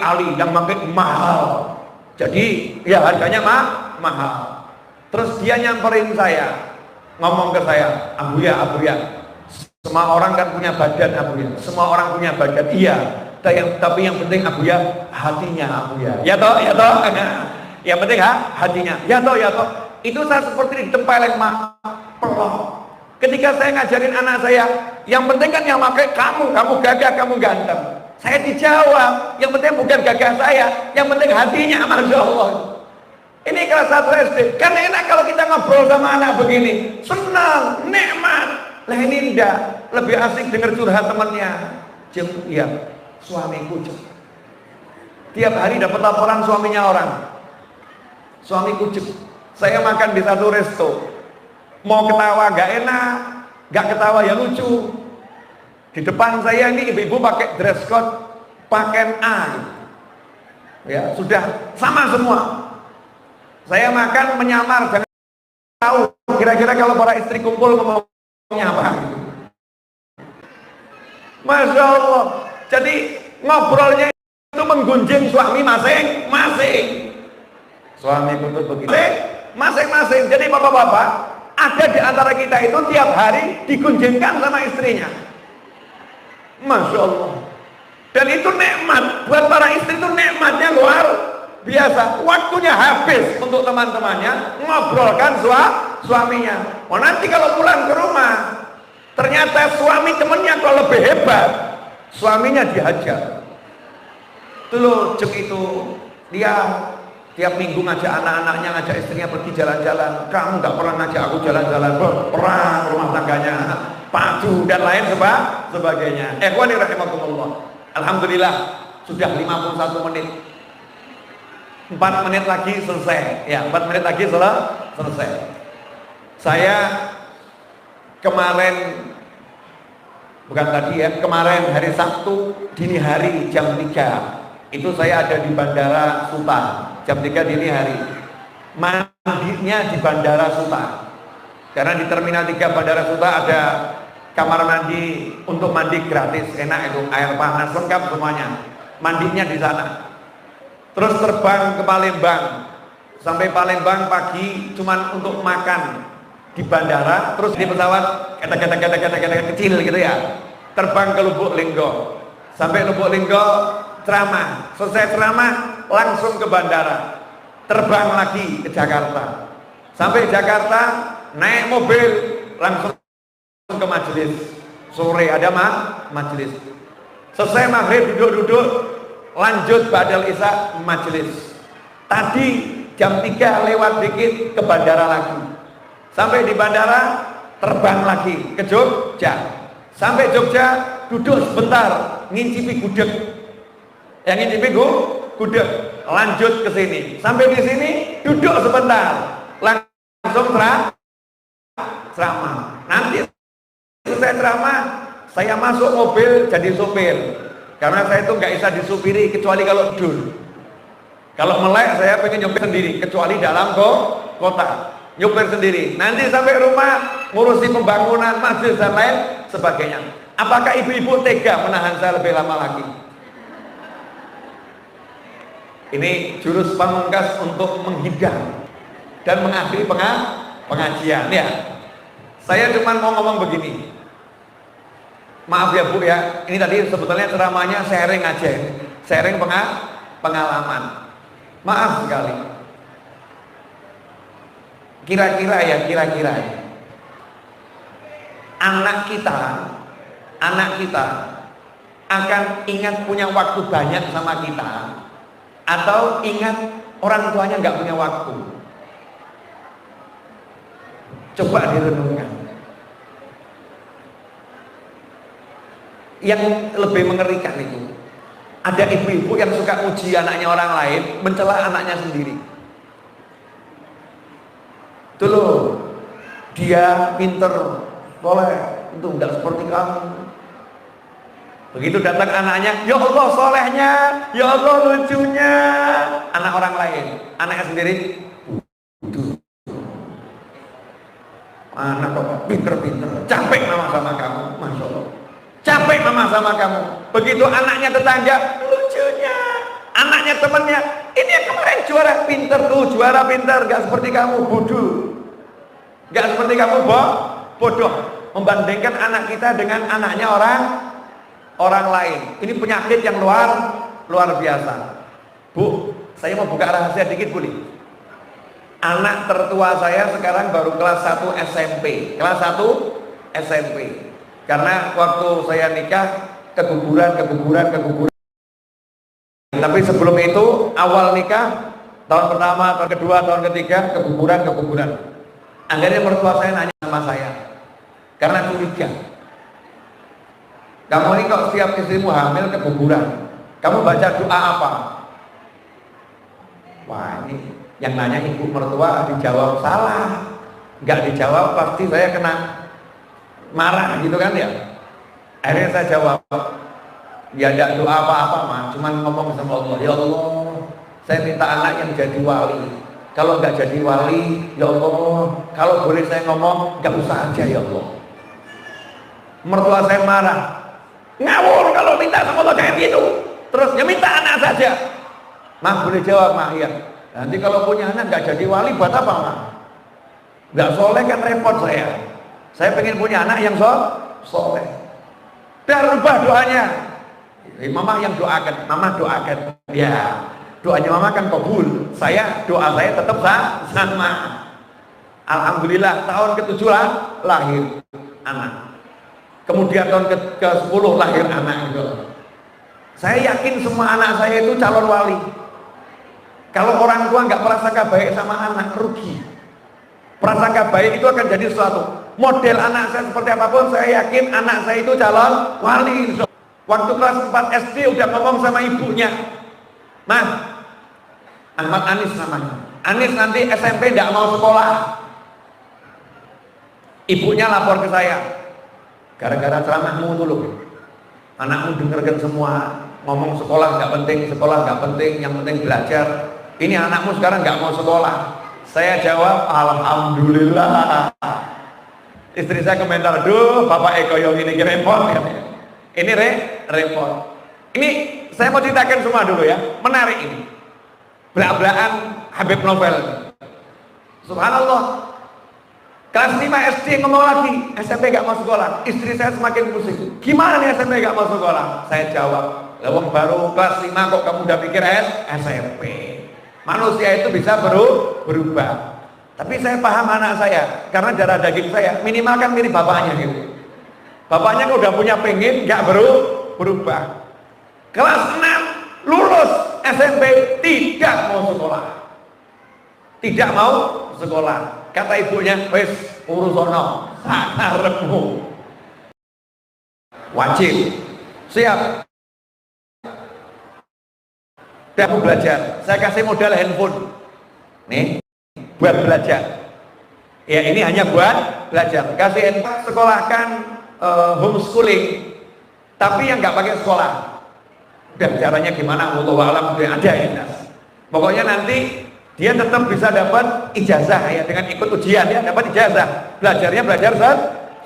Ali, yang make mahal. Jadi ya harganya mahal. Terus dia nyamperin saya, ngomong ke saya, Abuya, semua orang kan punya badan Abuya, semua orang punya badan, iya. Tapi yang penting Abuya hatinya Abuya. Ya toh. Yang penting hatinya. Ya toh. Itu saya seperti ditempeleng pelok. Ketika saya ngajarin anak saya, yang penting kan yang pakai kamu gagah, kamu ganteng. Saya dijawab, yang penting bukan gagah saya, yang penting hatinya, Masya Allah. Ini kelas 1 SD. Kan enak kalau kita ngobrol sama anak begini, senang, nikmat. Lah ini enggak, lebih asik dengar curhat temannya. Iya, suamiku tiap hari dapat laporan suaminya orang. Suamiku saya makan di satu resto, mau ketawa gak enak, gak ketawa ya lucu. Di depan saya ini ibu-ibu pakai dress code, pakaian A, ya sudah sama semua. Saya makan menyamar, jangan tahu kira-kira kalau para istri kumpul ngomongnya apa. Masya Allah. Jadi ngobrolnya itu menggunjing suami masing-masing. Suami tuntut begitu masing-masing. Jadi bapak-bapak, ada di antara kita itu tiap hari digunjingkan sama istrinya. Masya Allah. Dan itu nikmat buat para istri, itu nikmatnya luar biasa. Waktunya habis untuk teman-temannya ngobrolkan suaminya. Oh nanti kalau pulang ke rumah, ternyata suami temennya kalau lebih hebat, suaminya dihajar. Itu loh, itu dia tiap minggu ngajak anak-anaknya, ngajak istrinya pergi jalan-jalan. Kamu gak pernah ngajak aku jalan-jalan, perang rumah tangganya, padu dan lain sebagainya. Ikhwani rahimakumullah. Alhamdulillah sudah 51 menit. 4 menit lagi selesai. Ya, 4 menit lagi selesai. Saya kemarin, bukan tadi ya, kemarin hari Sabtu dini hari jam 3 itu saya ada di Bandara Suta jam 3 dini hari. Mandinya di Bandara Suta, karena di Terminal 3 Bandara Suta ada kamar mandi untuk mandi gratis, enak itu, air panas lengkap semuanya. Mandinya di sana. Terus terbang ke Palembang, sampai Palembang pagi cuman untuk makan di bandara. Terus di pesawat kata-kata kecil gitu ya, terbang ke Lubuk Linggo. Sampai Lubuk Linggo ceramah, selesai ceramah langsung ke bandara, terbang lagi ke Jakarta. Sampai Jakarta naik mobil langsung ke majelis. Sore ada majelis. Selesai maghrib duduk-duduk, lanjut ba'dal isya majelis. Tadi jam 3 lewat dikit ke bandara lagi. Sampai di bandara terbang lagi ke Jogja. Sampai Jogja duduk sebentar ngincipi gudeg. Yang ngincipi gudeg, lanjut ke sini. Sampai di sini duduk sebentar, langsung ceramah. Nanti selesai ceramah, saya masuk mobil jadi sopir. Karena saya itu nggak bisa disupiri kecuali kalau tidur. Kalau melek saya pengen nyopir sendiri, kecuali dalam kota. Nyopir sendiri. Nanti sampai rumah ngurusi pembangunan masjid dan lain sebagainya. Apakah ibu-ibu tega menahan saya lebih lama lagi? Ini jurus pamungkas untuk menghidang dan mengakhiri pengajian ya. Saya cuma mau ngomong begini. Maaf ya Bu ya, ini tadi sebetulnya ceramahnya sharing aja, sharing pengalaman. Maaf sekali. Kira-kira anak kita akan ingat punya waktu banyak sama kita, atau ingat orang tuanya nggak punya waktu? Coba direnungkan. Yang lebih mengerikan itu, ada ibu-ibu yang suka uji anaknya orang lain, mencela anaknya sendiri. Itu loh, dia pinter, soleh, itu enggak seperti kamu. Begitu datang anaknya, ya Allah solehnya, ya Allah lucunya. Anak orang lain, anaknya sendiri, anak kok pinter-pinter, capek mama sama kamu, Masya Allah. Capek mama sama kamu. Begitu anaknya tetangga, lucunya. Anaknya temannya, ini yang kemarin juara pinter tuh, juara pinter, gak seperti kamu, bodoh. Gak seperti kamu, bodoh. Membandingkan anak kita dengan anaknya orang lain. Ini penyakit yang luar biasa. Bu, saya mau buka rahasia dikit boleh? Anak tertua saya sekarang baru kelas 1 SMP. Kelas 1 SMP. Karena waktu saya nikah keguguran. Tapi sebelum itu awal nikah, tahun pertama, tahun kedua, tahun ketiga keguguran. Akhirnya mertua saya nanya sama saya, karena curiga, kamu ini kok setiap istrimu hamil keguguran, kamu baca doa apa? Wah, ini yang nanya ibu mertua dijawab salah, nggak dijawab pasti saya kena marah gitu kan ya. Akhirnya saya jawab, ya tidak doa apa-apa mah, cuman ngomong sama Allah, ya Allah, saya minta anak yang jadi wali. Kalau nggak jadi wali, ya Allah, kalau boleh saya ngomong, nggak usah aja ya Allah. Mertua saya marah, ngawur kalau minta sama Allah kayak gitu. Terus ya minta anak saja. Mah boleh jawab mah, iya. Nanti kalau punya anak nggak jadi wali buat apa mah? Nggak soleh kan repot saya. Saya pengen punya anak yang soleh. Dan rubah doanya. Mama yang doakan, mama doakan. Ya, doanya mama kan kabul. Doa saya tetap sama. Alhamdulillah tahun ke-7 lahir anak. Kemudian tahun ke-10 lahir anak gitu. Saya yakin semua anak saya itu calon wali. Kalau orang tua nggak prasangka baik sama anak, rugi. Prasangka baik itu akan jadi sesuatu. Model anak saya seperti apapun, saya yakin anak saya itu calon wali. Waktu kelas 4 SD udah ngomong sama ibunya, Mah, Ahmad Anis namanya. Anis nanti SMP tidak mau sekolah. Ibunya lapor ke saya, gara-gara ceramahmu dulu. Anakmu dengarkan semua, ngomong sekolah nggak penting, yang penting belajar. Ini anakmu sekarang nggak mau sekolah. Saya jawab, alhamdulillah. Istri saya komentar, duh Bapak Eko yang ini repot ya. Ini repot. Ini saya mau ceritakan semua dulu ya, menarik ini. Belak-belakan Habib Novel. Subhanallah. Kelas 5 SD ngomong lagi, SMP gak mau sekolah. Istri saya semakin pusing. Gimana nih SMP gak mau sekolah? Saya jawab, lawang baru kelas 5 kok kamu udah pikir SMP. Manusia itu bisa berubah. Tapi saya paham anak saya, karena darah daging saya minimal kan mirip bapaknya gitu. Bapaknya kok udah punya pengen, gak berubah. Kelas 6 lulus SMP tidak mau sekolah. Tidak mau sekolah. Kata ibunya, wes urusono, sakarepmu. Wajib, siap. Dan mau belajar. Saya kasih modal handphone. Nih, buat belajar. Ya ini hanya buat belajar. Kasih handphone, sekolahkan homeschooling. Tapi yang nggak pakai sekolah. Dan caranya gimana? Wallahu a'lam, ada ya. Pokoknya nanti dia tetap bisa dapat ijazah ya, dengan ikut ujian ya, dapat ijazah. Belajarnya belajar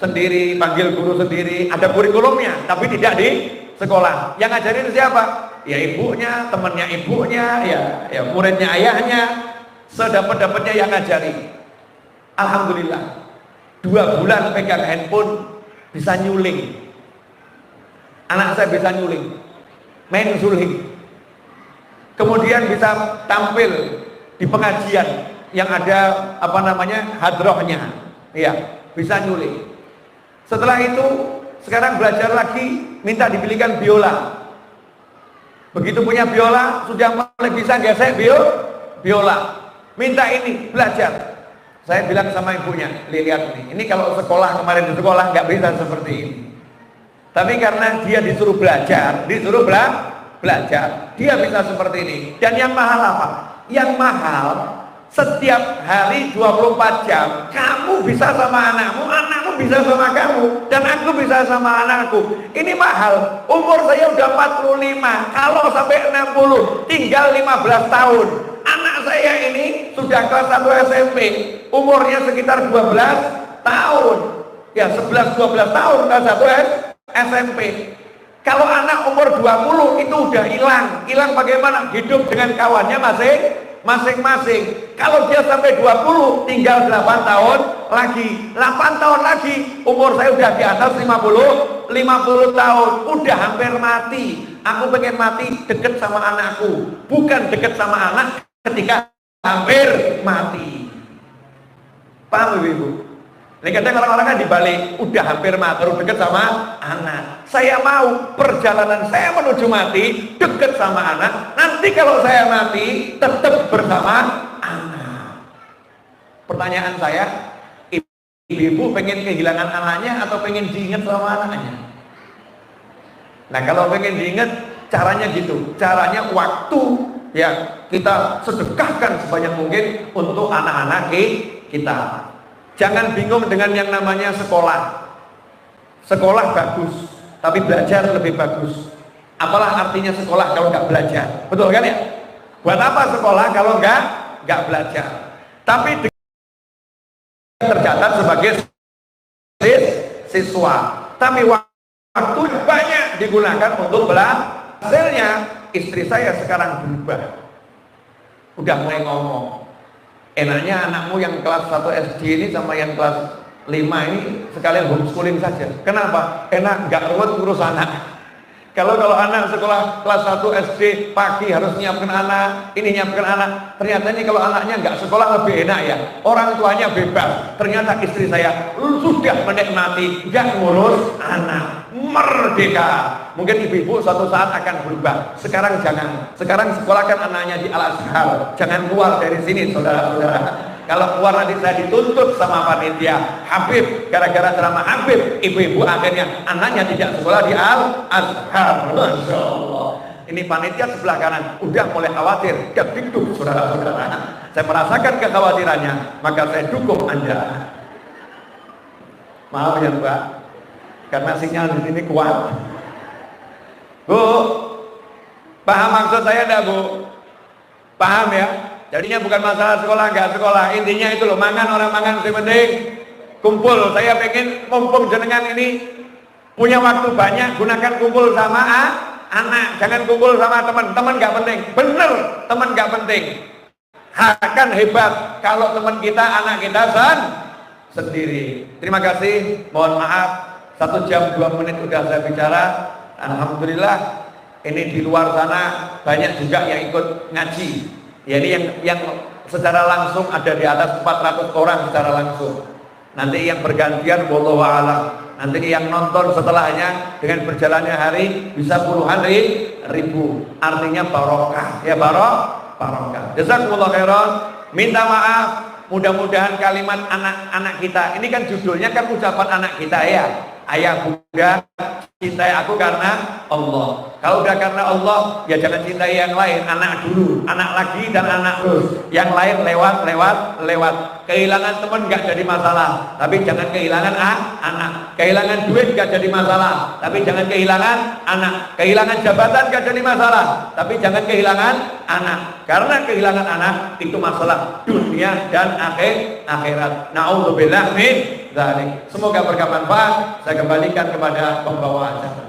sendiri, panggil guru sendiri, ada kurikulumnya, tapi tidak di sekolah. Yang ngajarin siapa? Ya ibunya, temannya ibunya, ya muridnya ayahnya, sedapat-dapatnya yang ngajari. Alhamdulillah, 2 bulan pegang handphone bisa nyuling. Anak saya bisa nyuling, main suling. Kemudian bisa tampil di pengajian yang ada hadrohnya, ya bisa nyuling. Setelah itu sekarang belajar lagi, minta dipilihkan biola. Begitu punya biola, sudah mulai bisa gesek biola. Minta ini belajar. Saya bilang sama ibunya, lihat ini kalau sekolah kemarin di sekolah nggak bisa seperti ini. Tapi karena dia disuruh belajar, belajar, dia bisa seperti ini. Dan yang mahal apa? Yang mahal Setiap hari 24 jam kamu bisa sama anakmu, anakmu bisa sama kamu, dan aku bisa sama anakku. Ini mahal. Umur saya udah 45, kalau sampai 60 tinggal 15 tahun. Anak saya ini sudah kelas 1 SMP, umurnya sekitar 12 tahun. Ya 11-12 tahun kelas 1 SMP. Kalau anak umur 20 itu udah hilang bagaimana? Hidup dengan kawannya masing-masing. Kalau dia sampai 20 tinggal 8 tahun lagi. 8 tahun lagi umur saya udah di atas 50 tahun, udah hampir mati. Aku pengen mati deket sama anakku, bukan deket sama anak ketika hampir mati. Paham Ibu? Ini kadang orang-orang kan dibalik, udah hampir mati baru deket sama anak. Saya mau perjalanan saya menuju mati deket sama anak. Nanti kalau saya mati tetap bersama anak. Pertanyaan saya, ibu pengen kehilangan anaknya atau pengen diingat sama anaknya? Nah kalau pengen diingat, caranya gitu. Caranya waktu ya kita sedekahkan sebanyak mungkin untuk anak-anak kita. Jangan bingung dengan yang namanya sekolah. Sekolah bagus, tapi belajar lebih bagus. Apalah artinya sekolah kalau nggak belajar? Betul kan ya? Buat apa sekolah kalau nggak belajar? Tapi tercatat sebagai siswa. Tapi waktu banyak digunakan untuk belajar. Hasilnya istri saya sekarang berubah. Udah mulai ngomong. Enaknya anakmu yang kelas 1 SD ini sama yang kelas 5 ini sekalian homeschooling saja. Kenapa? Enak, nggak ruwet ngurus anak. Kalau anak sekolah kelas 1 SD pagi harus nyiapkan anak, ini nyiapkan anak. Ternyata ini kalau anaknya nggak sekolah lebih enak ya. Orang tuanya bebas. Ternyata istri saya sudah menikmati nggak ngurus anak, merdeka. Mungkin ibu-ibu suatu saat akan berubah. Sekarang jangan. Sekarang sekolahkan anaknya di Al-Azhar. Jangan keluar dari sini, saudara-saudara. Kalau keluar nanti saya dituntut sama panitia Habib, gara-gara ceramah Habib, ibu-ibu akhirnya anaknya tidak sekolah di Al-Azhar. Masya Allah. Ini panitia sebelah kanan udah mulai khawatir, dikduk saudara-saudara. Saya merasakan kekhawatirannya, maka saya dukung Anda. Maaf ya Mbak, karena sinyal di sini kuat. Bu, paham maksud saya enggak Bu? Paham ya? Jadinya bukan masalah sekolah nggak sekolah, intinya itu loh, mangan orang mangan yang penting kumpul. Saya pengen mumpung jenengan ini punya waktu banyak, gunakan kumpul sama anak, jangan kumpul sama teman nggak penting. Bener, teman nggak penting. Akan hebat kalau teman kita, anak kita sendiri. Terima kasih, mohon maaf 1 jam 2 menit udah saya bicara. Alhamdulillah ini di luar sana banyak juga yang ikut ngaji. Ya ini yang secara langsung ada di atas 400 orang secara langsung. Nanti yang bergantian wallahu a'lam. Nanti yang nonton setelahnya dengan berjalannya hari bisa puluhan ribu. Artinya barokah. Ya barokah. Jazakumullah khairan. Minta maaf. Mudah-mudahan kalimat anak-anak kita. Ini kan judulnya kan ucapan anak kita ya. Ayah bunda cintai aku karena Allah. Kalau udah karena Allah ya jangan cintai yang lain. Anak dulu, anak lagi dan anak terus. Yang lain lewat. Kehilangan teman nggak jadi masalah, tapi jangan kehilangan anak. Kehilangan duit nggak jadi masalah, tapi jangan kehilangan anak. Kehilangan jabatan nggak jadi masalah, tapi jangan kehilangan anak. Karena kehilangan anak itu masalah dunia dan akhirat. Na'udzubillah min dzalik. Semoga bermanfaat. Saya kembalikan kepada pembawa acara.